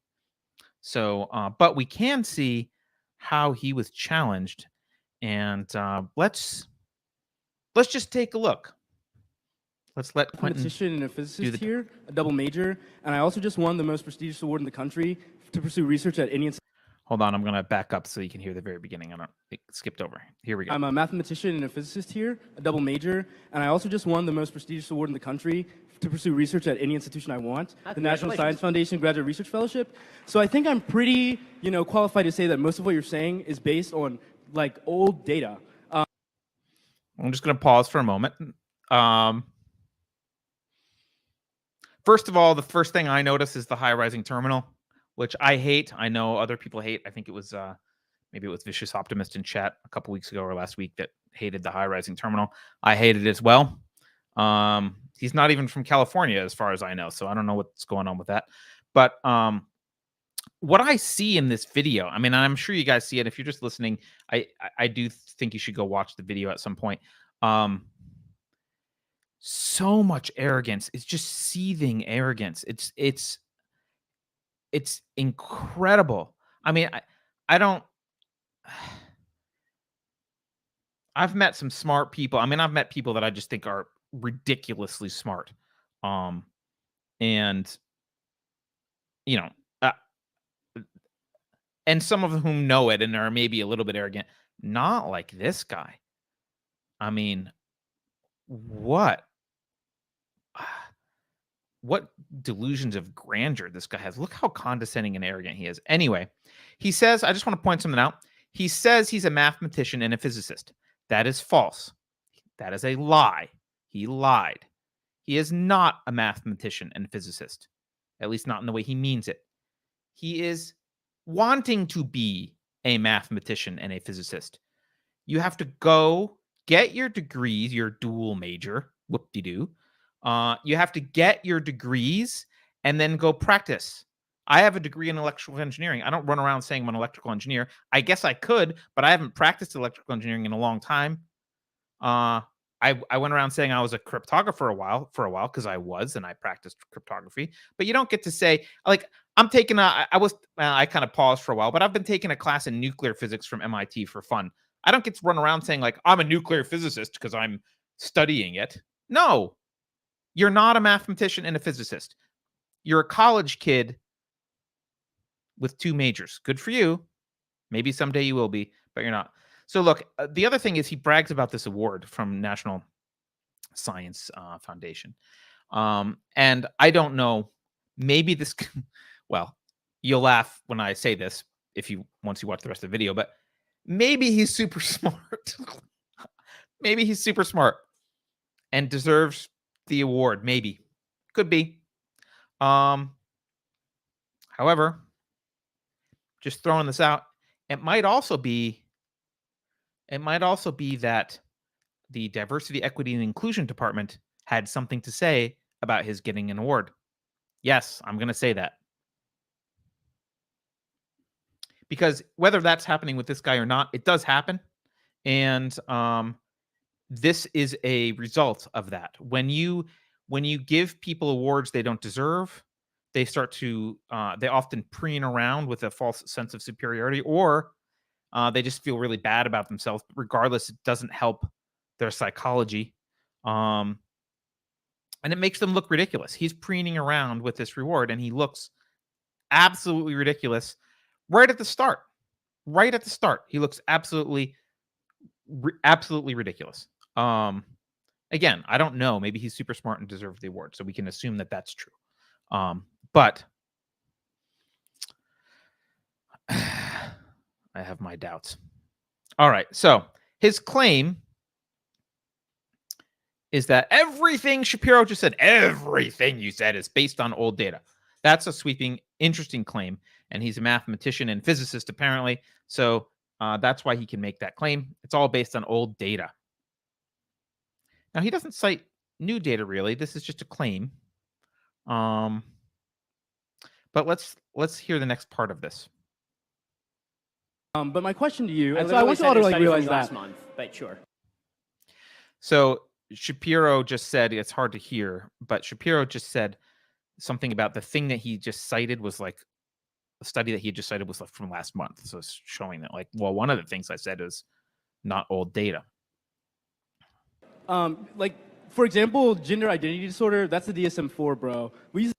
Speaker 1: So, but we can see how he was challenged. And let's just take a look. Let's let Quentin.
Speaker 3: Mathematician and a physicist here, a double major, and I also just won the most prestigious award in the country to pursue research at any.
Speaker 1: Hold on, I'm going to back up so you can hear the very beginning. It skipped over. Here we go.
Speaker 3: I'm a mathematician and a physicist here, a double major, and I also just won the most prestigious award in the country to pursue research at any institution I want, the National Science Foundation Graduate Research Fellowship. So I think I'm pretty, qualified to say that most of what you're saying is based on like old data.
Speaker 1: I'm just going to pause for a moment. First of all, the first thing I notice is the high rising terminal, which I hate. I know other people hate. I think it was maybe it was Vicious Optimist in chat a couple weeks ago or last week that hated the high rising terminal. I hate it as well. He's not even from California as far as I know, so I don't know what's going on with that. But what I see in this video, I mean, I'm sure you guys see it. If you're just listening, I do think you should go watch the video at some point. So much arrogance. It's just seething arrogance. It's incredible. I mean, I don't. I've met some smart people. I mean, I've met people that I just think are ridiculously smart. And and some of whom know it and are maybe a little bit arrogant. Not like this guy. I mean, what delusions of grandeur this guy has. Look how condescending and arrogant he is. Anyway, he says, I just want to point something out. He says he's a mathematician and a physicist. That is false. That is a lie. He lied. He is not a mathematician and physicist, at least not in the way he means it. He is wanting to be a mathematician and a physicist. You have to go get your degrees, your dual major, whoop-de-doo. You have to get your degrees and then go practice. I have a degree in electrical engineering. I don't run around saying I'm an electrical engineer. I guess I could, but I haven't practiced electrical engineering in a long time. I went around saying I was a cryptographer for a while because I was, and I practiced cryptography. But you don't get to say, like, I'm taking I kind of paused for a while, but I've been taking a class in nuclear physics from MIT for fun. I don't get to run around saying, like, I'm a nuclear physicist because I'm studying it. No, you're not a mathematician and a physicist. You're a college kid with 2 majors. Good for you. Maybe someday you will be, but you're not. So look, the other thing is he brags about this award from National Science Foundation. And I don't know, maybe this, well, you'll laugh when I say this once you watch the rest of the video, but maybe he's super smart. Maybe he's super smart and deserves the award. Maybe. Could be. However, just throwing this out, it might also be that the Diversity, Equity, and Inclusion Department had something to say about his getting an award. Yes, I'm going to say that. Because whether that's happening with this guy or not, it does happen. And this is a result of that. When you give people awards they don't deserve, they start to, they often preen around with a false sense of superiority, or they just feel really bad about themselves. But regardless, it doesn't help their psychology. And it makes them look ridiculous. He's preening around with this reward, and he looks absolutely ridiculous right at the start. Right at the start, he looks absolutely ridiculous. Again, I don't know. Maybe he's super smart and deserves the award, so we can assume that that's true. But I have my doubts. All right. So his claim is that everything Shapiro just said, everything you said is based on old data. That's a sweeping, interesting claim. And he's a mathematician and physicist, apparently. So that's why he can make that claim. It's all based on old data. Now, he doesn't cite new data, really. This is just a claim. But let's hear the next part of this.
Speaker 3: But my question to you,
Speaker 4: I
Speaker 3: and so I want you all to like realize
Speaker 4: last
Speaker 3: that.
Speaker 4: month, but sure.
Speaker 1: So Shapiro just said, it's hard to hear, but Shapiro just said something about the thing that he just cited was like a study that he just cited was like from last month. So it's showing that like, well, one of the things I said is not old data.
Speaker 3: Like, for example, gender identity disorder, that's the DSM-4, bro. We use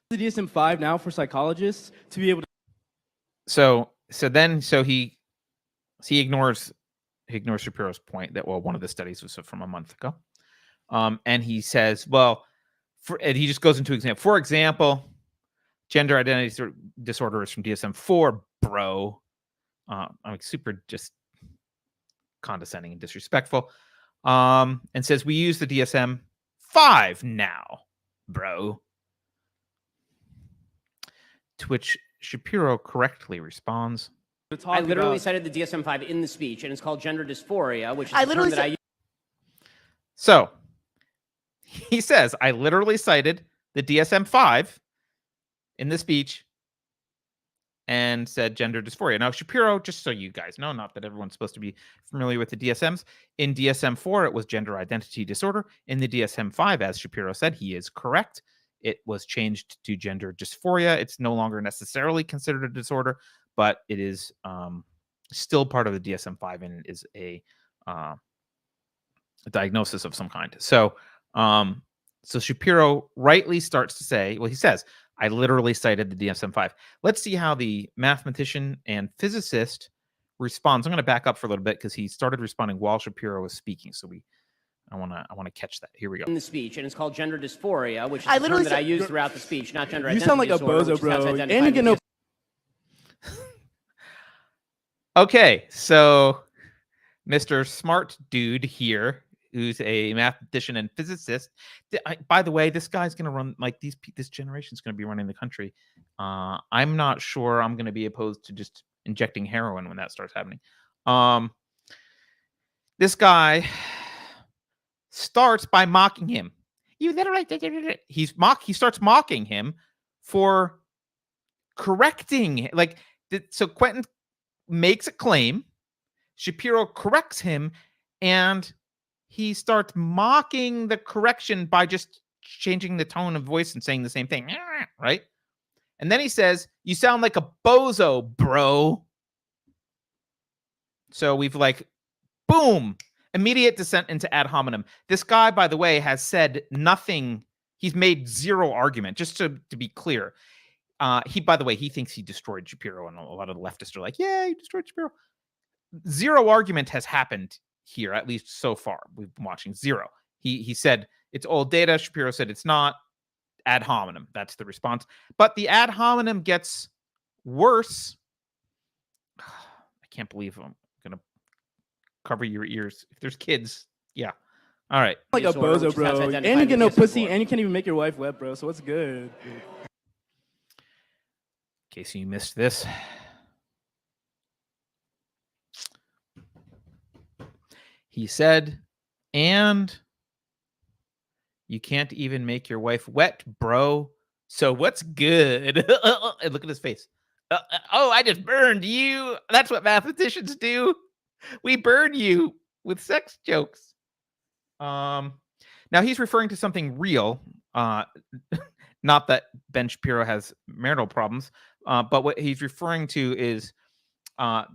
Speaker 3: the DSM-5 now for psychologists to be able to.
Speaker 1: So he ignores Shapiro's point that, well, one of the studies was from a month ago. And he says, well, and he just goes into example. For example, gender identity disorder is from DSM-4, bro. I'm like super just condescending and disrespectful. And says we use the DSM-5 now, bro. To which Shapiro correctly responds,
Speaker 4: I literally cited the DSM-5 in the speech, and it's called gender dysphoria, which is the term that I use.
Speaker 1: So he says, I literally cited the DSM-5 in the speech and said gender dysphoria. Now, Shapiro, just so you guys know, not that everyone's supposed to be familiar with the DSMs, in DSM-4, it was gender identity disorder. In the DSM-5, as Shapiro said, he is correct. It was changed to gender dysphoria. It's no longer necessarily considered a disorder, but it is still part of the DSM-5 and is a diagnosis of some kind. So Shapiro rightly starts to say, well, he says, I literally cited the DSM-5. Let's see how the mathematician and physicist responds. I'm going to back up for a little bit because he started responding while Shapiro was speaking. So I want to catch that. Here we go.
Speaker 4: In the speech, and it's called gender dysphoria, which is the term that I use throughout the speech, not gender identity
Speaker 3: disorder. You sound like a bozo, bro. And you get no.
Speaker 1: Okay, so Mr. Smart Dude here, who's a mathematician and physicist. By the way, this guy's going to run, like, this generation's going to be running the country. I'm not sure I'm going to be opposed to just injecting heroin when that starts happening. This guy starts by mocking him. You literally, he starts mocking him for correcting, like, so Quentin makes a claim, Shapiro corrects him, and he starts mocking the correction by just changing the tone of voice and saying the same thing, right? And then he says, you sound like a bozo, bro. So we've like, boom, immediate descent into ad hominem. This guy, by the way, has said nothing. He's made zero argument, just to be clear. By the way, he thinks he destroyed Shapiro, and a lot of the leftists are like, yeah, he destroyed Shapiro. Zero argument has happened here, at least so far. We've been watching zero. He said it's old data. Shapiro said it's not. Ad hominem. That's the response. But the ad hominem gets worse. I can't believe I'm going to cover your ears. If there's kids, yeah. All right.
Speaker 3: Like a bozo, bro. And you get no pussy, and you can't even make your wife wet, bro. So what's good?
Speaker 1: In case you missed this. He said, and you can't even make your wife wet, bro. So what's good? And look at his face. Oh, I just burned you. That's what mathematicians do. We burn you with sex jokes. Now he's referring to something real. Not that Ben Shapiro has marital problems, but what he's referring to is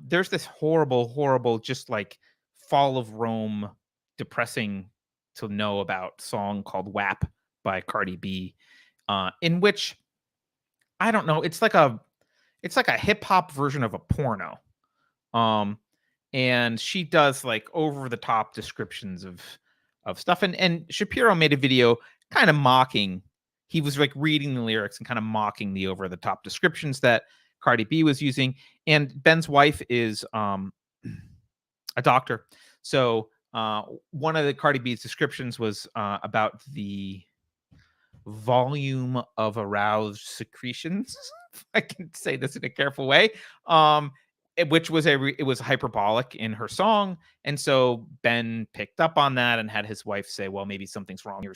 Speaker 1: there's this horrible, just like Fall of Rome, depressing to know about song called WAP by Cardi B, in which, I don't know, it's like a hip hop version of a porno. And she does like over the top descriptions of stuff. And Shapiro made a video kind of mocking. He was like reading the lyrics and kind of mocking the over the top descriptions that Cardi B was using. And Ben's wife is a doctor. So one of the Cardi B's descriptions was about the volume of aroused secretions. If I can say this in a careful way. Which was it was hyperbolic in her song. And so Ben picked up on that and had his wife say, well, maybe something's wrong here.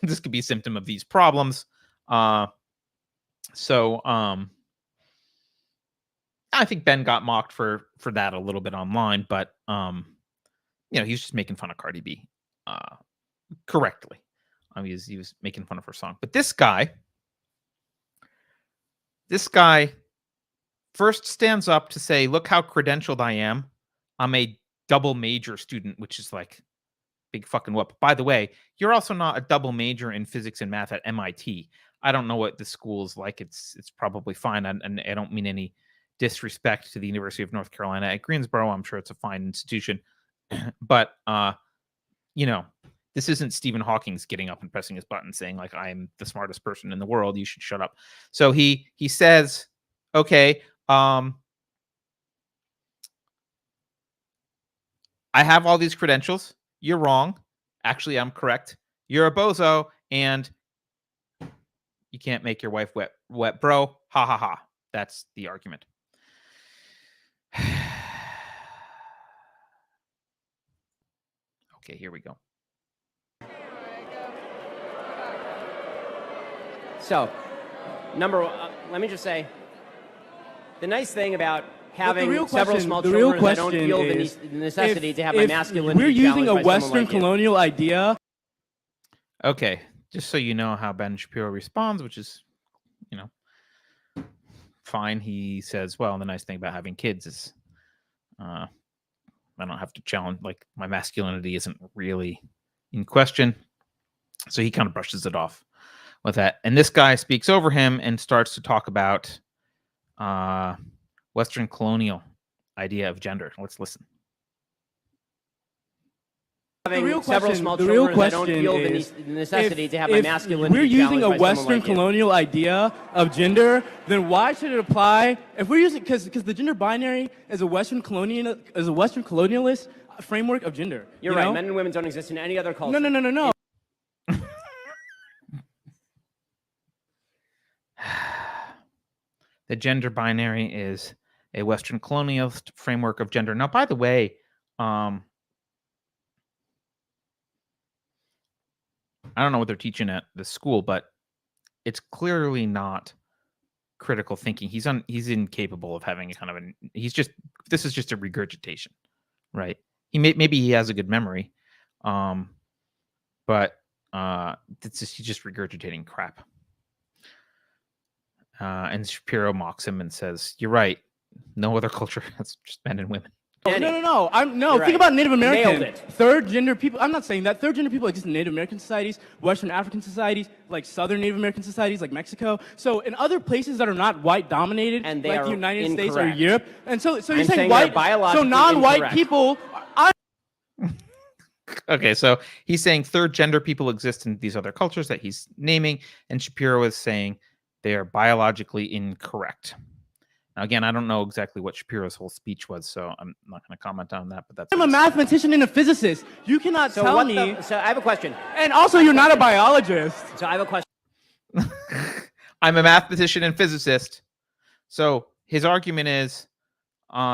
Speaker 1: This could be a symptom of these problems. I think Ben got mocked for that a little bit online, but he's just making fun of Cardi B correctly. He was making fun of her song. But this guy first stands up to say, look how credentialed I am. I'm a double major student, which is like big fucking whoop. By the way, you're also not a double major in physics and math at MIT. I don't know what the school is like. It's probably fine. And I don't mean any disrespect to the University of North Carolina at Greensboro. I'm sure it's a fine institution. But, this isn't Stephen Hawking's getting up and pressing his button saying, like, I'm the smartest person in the world. You should shut up. So he says, okay, I have all these credentials. You're wrong. Actually, I'm correct. You're a bozo, and you can't make your wife wet, bro. Ha ha ha. That's the argument. Okay, here we go.
Speaker 4: So, let me just say, the nice thing about having several small children is I don't feel the necessity to have my masculinity
Speaker 3: we're using a
Speaker 4: by
Speaker 3: Western
Speaker 4: like
Speaker 3: colonial idea.
Speaker 1: Okay, just so you know how Ben Shapiro responds, which is, fine. He says, well, the nice thing about having kids is I don't have to challenge, like, my masculinity isn't really in question. So he kind of brushes it off with that. And this guy speaks over him and starts to talk about Western colonial idea of gender. Let's listen.
Speaker 4: Having several small children, I don't feel the necessity to have my masculinity.
Speaker 3: We're using a
Speaker 4: by
Speaker 3: Western
Speaker 4: like
Speaker 3: colonial idea of gender, then why should it apply? If we're using, because the gender binary is a Western colonialist framework of gender.
Speaker 4: You're right. Men and women don't exist in any other culture.
Speaker 3: No.
Speaker 1: The gender binary is a Western colonialist framework of gender. Now, by the way, I don't know what they're teaching at the school, but it's clearly not critical thinking. He's incapable of having a kind of this is just a regurgitation, right? Maybe he has a good memory, but he's just regurgitating crap. And Shapiro mocks him and says, "You're right. No other culture has just men and women."
Speaker 3: No.
Speaker 4: You're
Speaker 3: Think about Native American.
Speaker 4: Nailed it.
Speaker 3: Third gender people. I'm not saying that. Third gender people exist in Native American societies, Western African societies, like Southern Native American societies, like Mexico. So in other places that are not white dominated,
Speaker 4: And they
Speaker 3: like
Speaker 4: are
Speaker 3: the United States or
Speaker 4: incorrect.
Speaker 3: Europe. And so you're
Speaker 4: I'm
Speaker 3: saying
Speaker 4: saying
Speaker 3: white,
Speaker 4: they're biologically
Speaker 3: so non-white
Speaker 4: incorrect.
Speaker 3: people.
Speaker 1: Okay, so he's saying third gender people exist in these other cultures that he's naming, and Shapiro is saying they are biologically incorrect. Now, again, I don't know exactly what Shapiro's whole speech was, so I'm not going to comment on that. But that's.
Speaker 3: I'm a mathematician and a physicist. You cannot tell me.
Speaker 4: So I have a question.
Speaker 3: And also, you're not a biologist.
Speaker 4: So I have a question.
Speaker 1: I'm a mathematician and physicist. So his argument is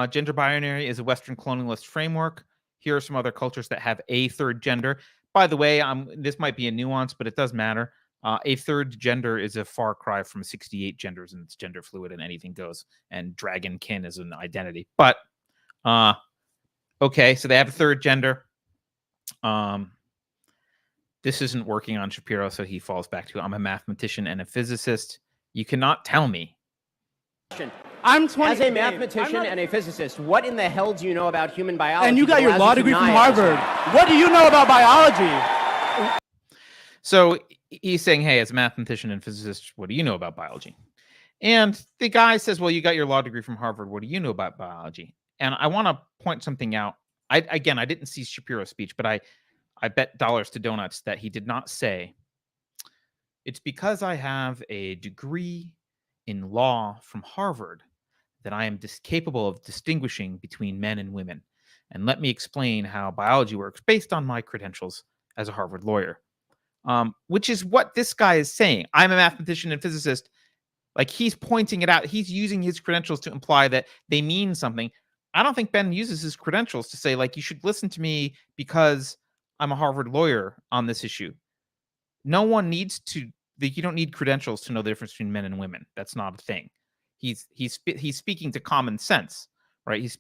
Speaker 1: gender binary is a Western colonialist framework. Here are some other cultures that have a third gender. By the way, this might be a nuance, but it does matter. A third gender is a far cry from 68 genders, and it's gender fluid and anything goes. And dragonkin is an identity. But okay, so they have a third gender. This isn't working on Shapiro, so he falls back to, I'm a mathematician and a physicist. You cannot tell me.
Speaker 3: I'm 20.
Speaker 4: As a mathematician and a physicist, what in the hell do you know about human biology?
Speaker 3: And you got your
Speaker 4: that
Speaker 3: law
Speaker 4: allows you to
Speaker 3: degree from
Speaker 4: deny it?
Speaker 3: Harvard. What do you know about biology?
Speaker 1: So he's saying, hey, as a mathematician and physicist, what do you know about biology? And the guy says, well, you got your law degree from Harvard. What do you know about biology? And I want to point something out. I didn't see Shapiro's speech, but I bet dollars to donuts that he did not say, it's because I have a degree in law from Harvard that I am capable of distinguishing between men and women. And let me explain how biology works based on my credentials as a Harvard lawyer. Which is what this guy is saying. I'm a mathematician and physicist. Like, he's pointing it out. He's using his credentials to imply that they mean something. I don't think Ben uses his credentials to say, like, you should listen to me because I'm a Harvard lawyer on this issue. No one needs to. You don't need credentials to know the difference between men and women. That's not a thing. He's speaking to common sense, right?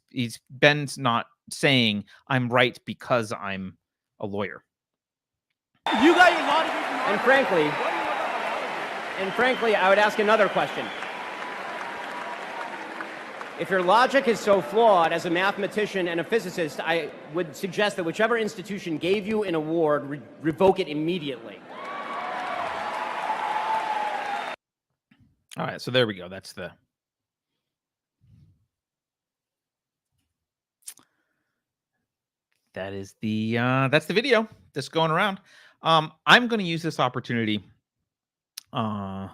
Speaker 1: Ben's not saying I'm right because I'm a lawyer.
Speaker 3: You got your law degree from
Speaker 4: And
Speaker 3: Harvard.
Speaker 4: frankly, I would ask another question. If your logic is so flawed as a mathematician and a physicist, I would suggest that whichever institution gave you an award, revoke it immediately.
Speaker 1: All right, so there we go. That's the video that's going around. I'm going to use this opportunity. I'm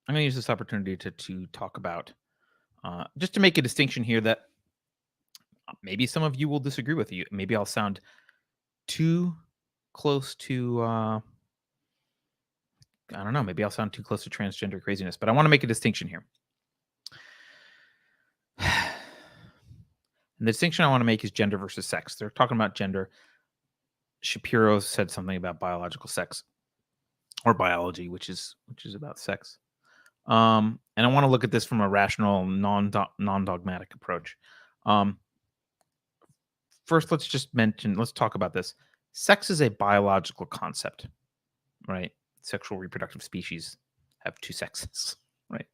Speaker 1: going to use this opportunity to talk about, just to make a distinction here that maybe some of you will disagree with. You. Maybe I'll sound too close to, I don't know, maybe I'll sound too close to transgender craziness, but I want to make a distinction here. And the distinction I want to make is gender versus sex. They're talking about gender. Shapiro said something about biological sex or biology, which is about sex. And I want to look at this from a rational, non-dogmatic approach. First, let's talk about this. Sex is a biological concept, right? Sexual reproductive species have two sexes, right?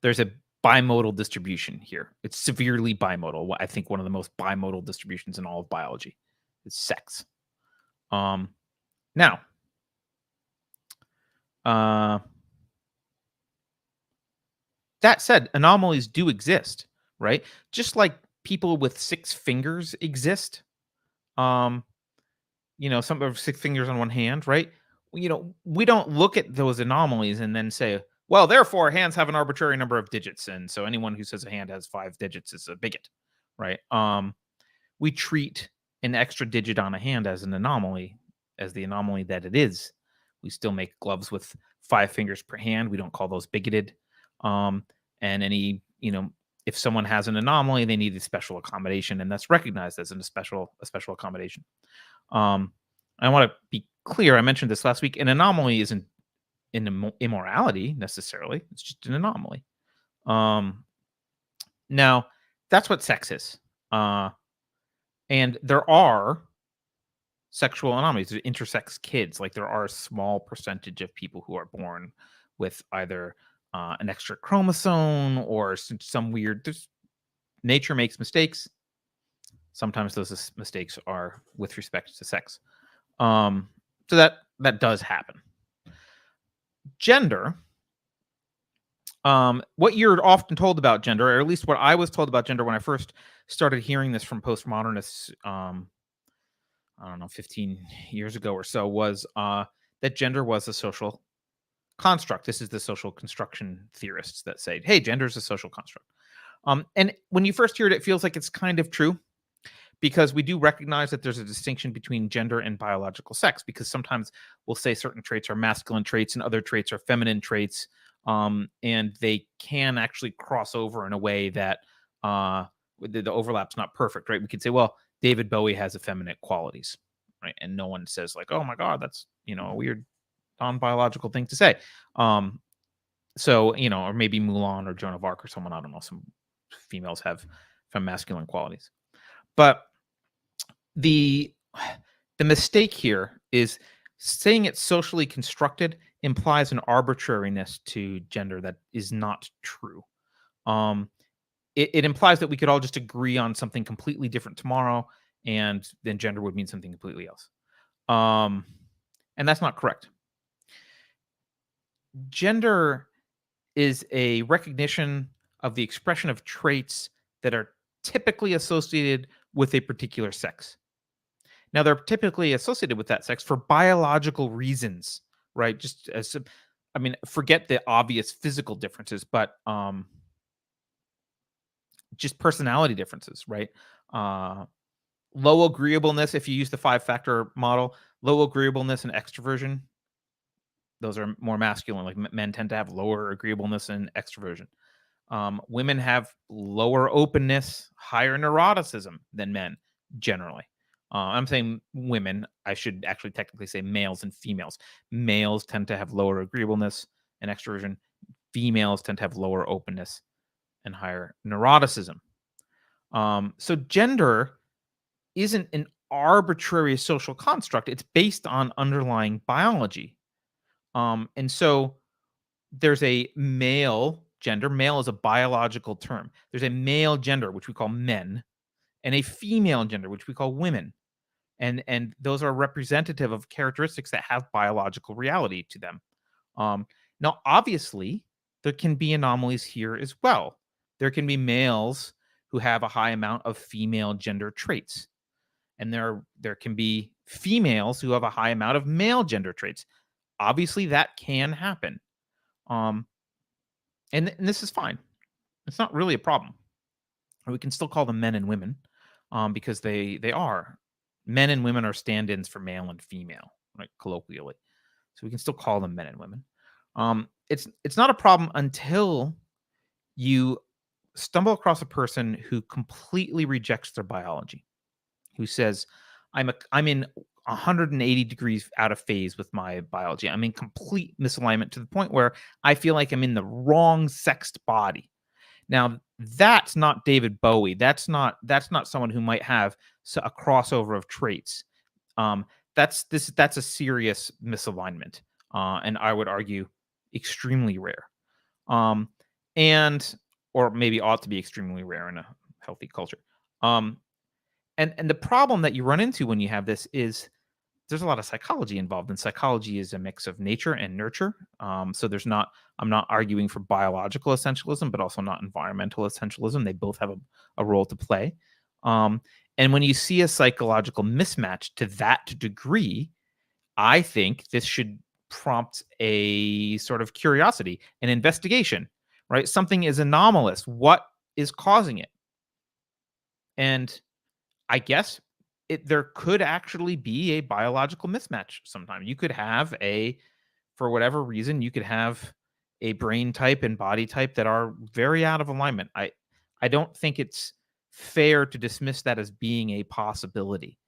Speaker 1: There's a bimodal distribution here. It's severely bimodal. I think one of the most bimodal distributions in all of biology is sex. Now, that said, anomalies do exist, right? Just like people with 6 fingers exist. Some of 6 fingers on one hand, right? We don't look at those anomalies and then say, well, therefore, hands have an arbitrary number of digits, and so anyone who says a hand has 5 digits is a bigot, right? We treat an extra digit on a hand as an anomaly, as the anomaly that it is. We still make gloves with 5 fingers per hand. We don't call those bigoted. And if someone has an anomaly, they need a special accommodation, and that's recognized as a special accommodation. I want to be clear. I mentioned this last week. An anomaly isn't an immorality necessarily. It's just an anomaly. Now, that's what sex is. And there are sexual anomalies. There's intersex kids. Like, there are a small percentage of people who are born with either an extra chromosome or some weird. Nature makes mistakes. Sometimes those mistakes are with respect to sex. So that does happen. Gender. What you're often told about gender, or at least what I was told about gender when I first started hearing this from postmodernists, 15 years ago or so, was that gender was a social construct. This is the social construction theorists that say, hey, gender is a social construct. And when you first hear it, it feels like it's kind of true, because we do recognize that there's a distinction between gender and biological sex, because sometimes we'll say certain traits are masculine traits and other traits are feminine traits, and they can actually cross over in a way that the overlap's not perfect, right? We could say, well, David Bowie has effeminate qualities, right? And no one says like, oh my God, that's, a weird non-biological thing to say. Or maybe Mulan or Joan of Arc or someone, I don't know, some females have masculine qualities. But the mistake here is saying it's socially constructed implies an arbitrariness to gender that is not true. It implies that we could all just agree on something completely different tomorrow, and then gender would mean something completely else. And that's not correct. Gender is a recognition of the expression of traits that are typically associated with a particular sex. Now, they're typically associated with that sex for biological reasons, right? Just as I mean, forget the obvious physical differences, but just personality differences, right? Low agreeableness, if you use the 5-factor model, low agreeableness and extroversion, those are more masculine. Like men tend to have lower agreeableness and extroversion. Women have lower openness, higher neuroticism than men generally. I'm saying women. I should actually technically say males and females. Males tend to have lower agreeableness and extroversion. Females tend to have lower openness and higher neuroticism. So gender isn't an arbitrary social construct. It's based on underlying biology. And so there's a male gender. Male is a biological term. There's a male gender, which we call men, and a female gender, which we call women. And those are representative of characteristics that have biological reality to them. Now, obviously, there can be anomalies here as well. There can be males who have a high amount of female gender traits, and there can be females who have a high amount of male gender traits. Obviously, that can happen. And this is fine. It's not really a problem. We can still call them men and women, because they are. Men and women are stand-ins for male and female, right, colloquially. So we can still call them men and women. It's not a problem until you stumble across a person who completely rejects their biology, who says, I'm in 180 degrees out of phase with my biology. I'm in complete misalignment to the point where I feel like I'm in the wrong sexed body. Now, that's not David Bowie. That's not someone who might have a crossover of traits. That's a serious misalignment, and I would argue extremely rare. Or maybe ought to be extremely rare in a healthy culture. And the problem that you run into when you have this is there's a lot of psychology involved, and psychology is a mix of nature and nurture. So I'm not arguing for biological essentialism, but also not environmental essentialism. They both have a role to play. And when you see a psychological mismatch to that degree, I think this should prompt a sort of curiosity, an investigation, right? Something is anomalous. What is causing it? And I guess there could actually be a biological mismatch sometime. You could have for whatever reason, you could have a brain type and body type that are very out of alignment. I don't think it's fair to dismiss that as being a possibility,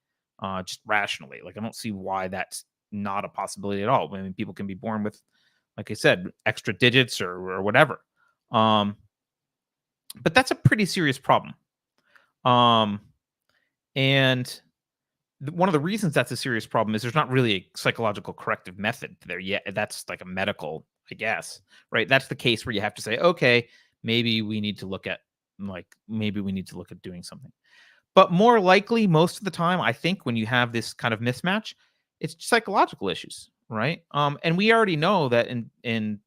Speaker 1: just rationally. Like, I don't see why that's not a possibility at all. I mean, people can be born with, like I said, extra digits or whatever. But that's a pretty serious problem. And one of the reasons that's a serious problem is there's not really a psychological corrective method there yet. That's like a medical, I guess, right? That's the case where you have to say, okay, maybe we need to look at doing something. But more likely, most of the time, I think when you have this kind of mismatch, it's psychological issues, right? And we already know that in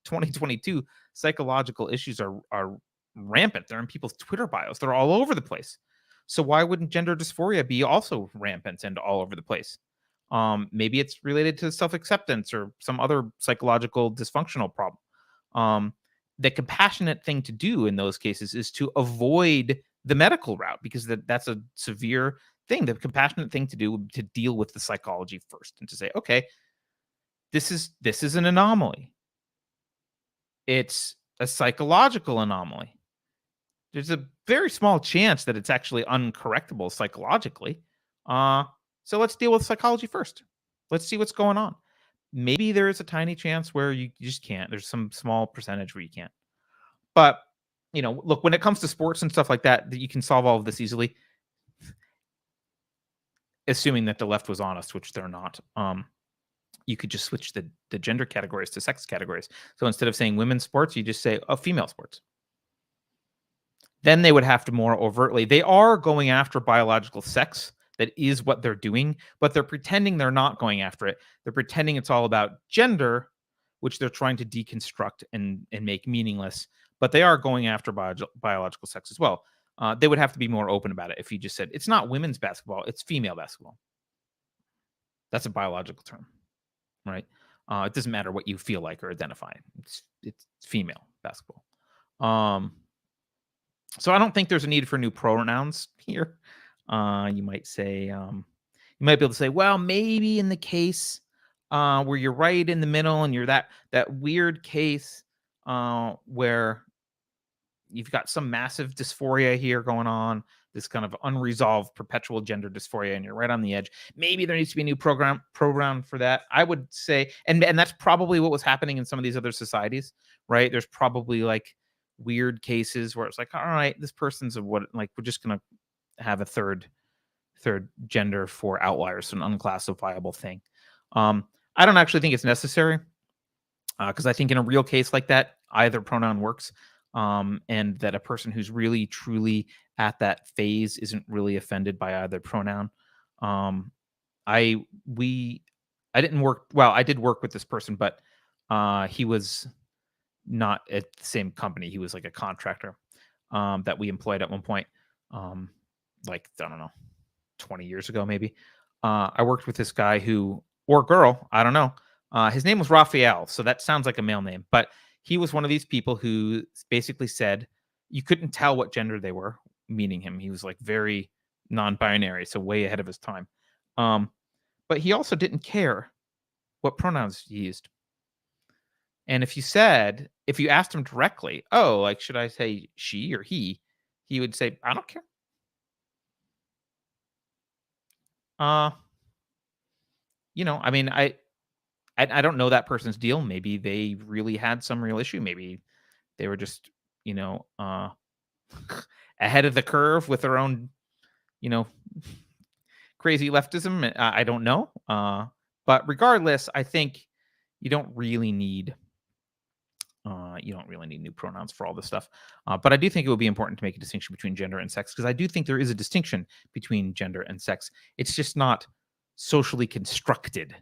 Speaker 1: 2022, psychological issues are rampant. They're in people's Twitter bios. They're all over the place. So why wouldn't gender dysphoria be also rampant and all over the place? Maybe it's related to self-acceptance or some other psychological dysfunctional problem. The compassionate thing to do in those cases is to avoid the medical route, because that's a severe thing. The compassionate thing to do would be to deal with the psychology first and to say, okay, this is an anomaly. It's a psychological anomaly. There's a very small chance that it's actually uncorrectable psychologically. So let's deal with psychology first. Let's see what's going on. Maybe there is a tiny chance where you just can't. There's some small percentage where you can't. But, look, when it comes to sports and stuff like that you can solve all of this easily, assuming that the left was honest, which they're not. You could just switch the gender categories to sex categories. So instead of saying women's sports, you just say female sports. Then they would have to more overtly. They are going after biological sex. That is what they're doing, but they're pretending they're not going after it. They're pretending it's all about gender, which they're trying to deconstruct and make meaningless. But they are going after biological sex as well. They would have to be more open about it if you just said, it's not women's basketball, it's female basketball. That's a biological term, right? It doesn't matter what you feel like or identify. It's female basketball. So I don't think there's a need for new pronouns here. You might say, you might be able to say, well, maybe in the case where you're right in the middle and you're that weird case where you've got some massive dysphoria here going on, this kind of unresolved perpetual gender dysphoria, and you're right on the edge. Maybe there needs to be a new program for that. I would say, and that's probably what was happening in some of these other societies, right? There's probably like weird cases where it's like, all right, this person's we're just gonna have a third gender for outliers, so an unclassifiable thing. I don't actually think it's necessary because I think in a real case like that, either pronoun works. And that a person who's really truly at that phase isn't really offended by either pronoun. I didn't work. Well, I did work with this person, but he was not at the same company. He was like a contractor that we employed at one point. Like, I don't know, 20 years ago, maybe. I worked with this guy or girl, I don't know. His name was Raphael, so that sounds like a male name, but he was one of these people who basically said you couldn't tell what gender they were, meaning him. He was like very non-binary, so way ahead of his time. But he also didn't care what pronouns he used. And if you asked him directly, oh, like, should I say she or he would say, I don't care. I mean, I don't know that person's deal. Maybe they really had some real issue. Maybe they were just, ahead of the curve with their own, crazy leftism. I don't know. But regardless, I think you don't really need new pronouns for all this stuff. But I do think it would be important to make a distinction between gender and sex, because I do think there is a distinction between gender and sex. It's just not socially constructed.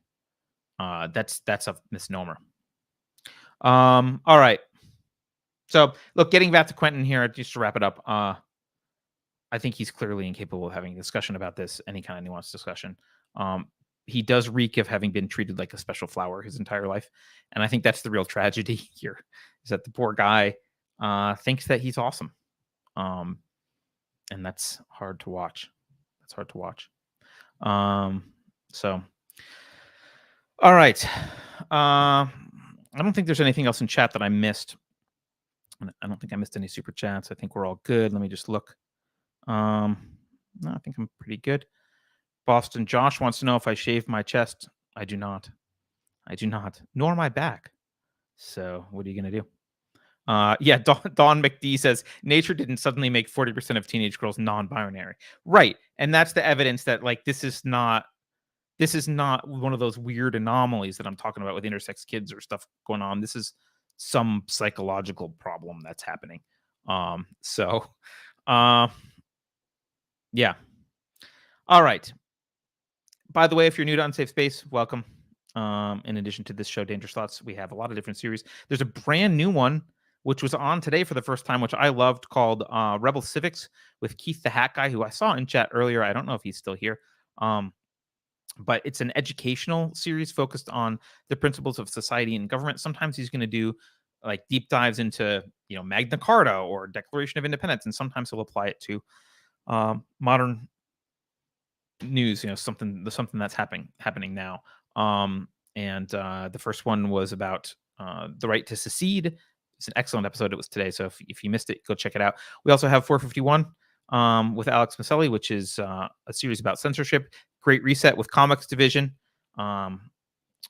Speaker 1: That's a misnomer. All right. So look, getting back to Quentin here, just to wrap it up, I think he's clearly incapable of having a discussion about this, any kind of nuanced discussion. He does reek of having been treated like a special flower his entire life. And I think that's the real tragedy here, is that the poor guy thinks that he's awesome. And that's hard to watch. So, all right. I don't think there's anything else in chat that I missed. I don't think I missed any super chats. I think we're all good. Let me just look. No, I think I'm pretty good. Boston Josh wants to know if I shave my chest. I do not. Nor my back. So what are you going to do? Yeah, Dawn McD says, nature didn't suddenly make 40% of teenage girls non-binary. Right. And that's the evidence that, like, this is not one of those weird anomalies that I'm talking about with intersex kids or stuff going on. This is some psychological problem that's happening. Yeah. All right. By the way, if you're new to Unsafe Space, welcome. In addition to this show, Dangerous Thoughts, we have a lot of different series. There's a brand new one, which was on today for the first time, which I loved, called Rebel Civics with Keith the Hat Guy, who I saw in chat earlier. I don't know if he's still here. But it's an educational series focused on the principles of society and government. Sometimes he's going to do like deep dives into, Magna Carta or Declaration of Independence, and sometimes he'll apply it to modern news, something that's happening now. And the first one was about the right to secede. It's an excellent episode. It was today, so if you missed it, go check it out. We also have 451 with Alex Maselli, which is a series about censorship. Great Reset with Comics Division,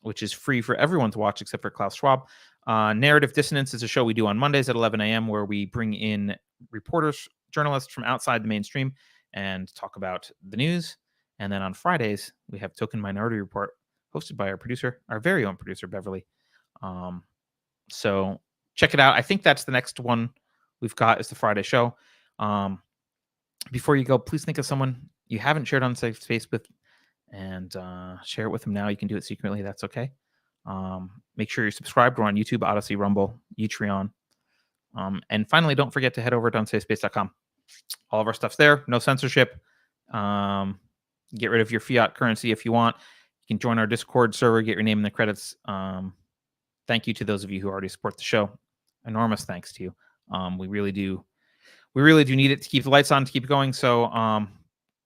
Speaker 1: which is free for everyone to watch except for Klaus Schwab. Narrative Dissonance is a show we do on Mondays at 11 a.m. where we bring in reporters, journalists from outside the mainstream and talk about the news. And then on Fridays, we have Token Minority Report hosted by our very own producer, Beverly. So check it out. I think that's the next one we've got, is the Friday show. Before you go, please think of someone you haven't shared Unsafe Space with and share it with them now. You can do it secretly. That's okay. Make sure you're subscribed. We're on YouTube, Odyssey, Rumble, Utreon. And finally, don't forget to head over to unsafespace.com. All of our stuff's there. No censorship. Get rid of your fiat currency if you want. You can join our Discord server, get your name in the credits. Thank you to those of you who already support the show. Enormous thanks to you. We really do need it to keep the lights on, to keep it going. So,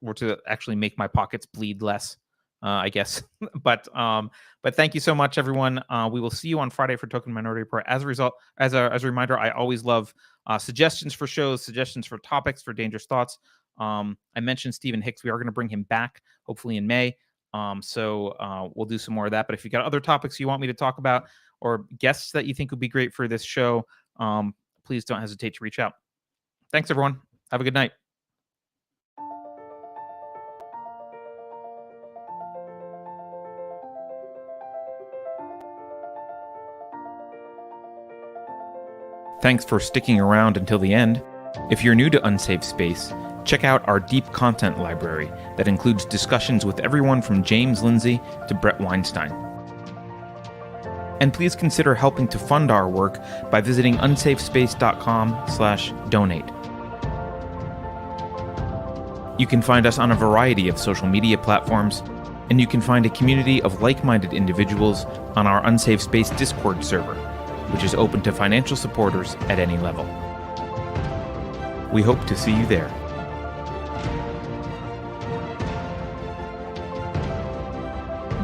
Speaker 1: or to actually make my pockets bleed less, I guess. but thank you so much, everyone. We will see you on Friday for Token Minority Report. As a reminder, I always love suggestions for shows, suggestions for topics, for Dangerous Thoughts. I mentioned Stephen Hicks. We are going to bring him back, hopefully in May. So we'll do some more of that. But if you got other topics you want me to talk about, or guests that you think would be great for this show, please don't hesitate to reach out. Thanks, everyone. Have a good night. Thanks for sticking around until the end. If you're new to Unsafe Space, check out our deep content library that includes discussions with everyone from James Lindsay to Brett Weinstein. And please consider helping to fund our work by visiting unsafespace.com/donate. You can find us on a variety of social media platforms, and you can find a community of like-minded individuals on our Unsafe Space Discord server, which is open to financial supporters at any level. We hope to see you there.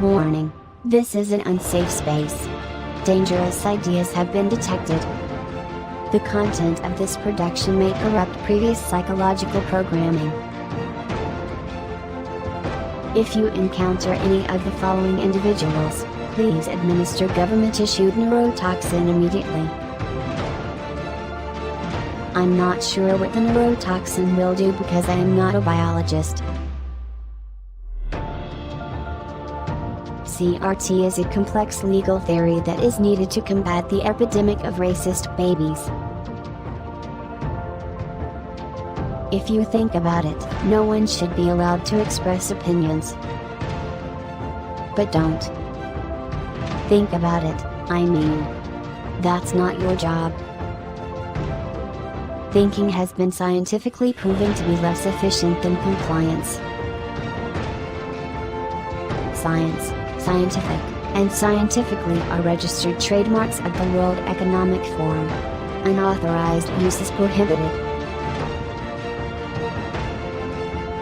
Speaker 5: Warning. This is an unsafe space. Dangerous ideas have been detected. The content of this production may corrupt previous psychological programming. If you encounter any of the following individuals, please administer government-issued neurotoxin immediately. I'm not sure what the neurotoxin will do because I am not a biologist. CRT is a complex legal theory that is needed to combat the epidemic of racist babies. If you think about it, no one should be allowed to express opinions. But don't. Think about it, I mean. That's not your job. Thinking has been scientifically proven to be less efficient than compliance. Science, scientific, and scientifically are registered trademarks of the World Economic Forum. Unauthorized use is prohibited.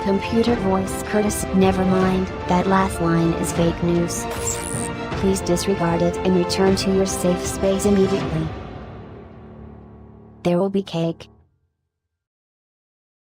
Speaker 5: Computer voice courtesy. Never mind, that last line is fake news. Please disregard it and return to your safe space immediately. There will be cake.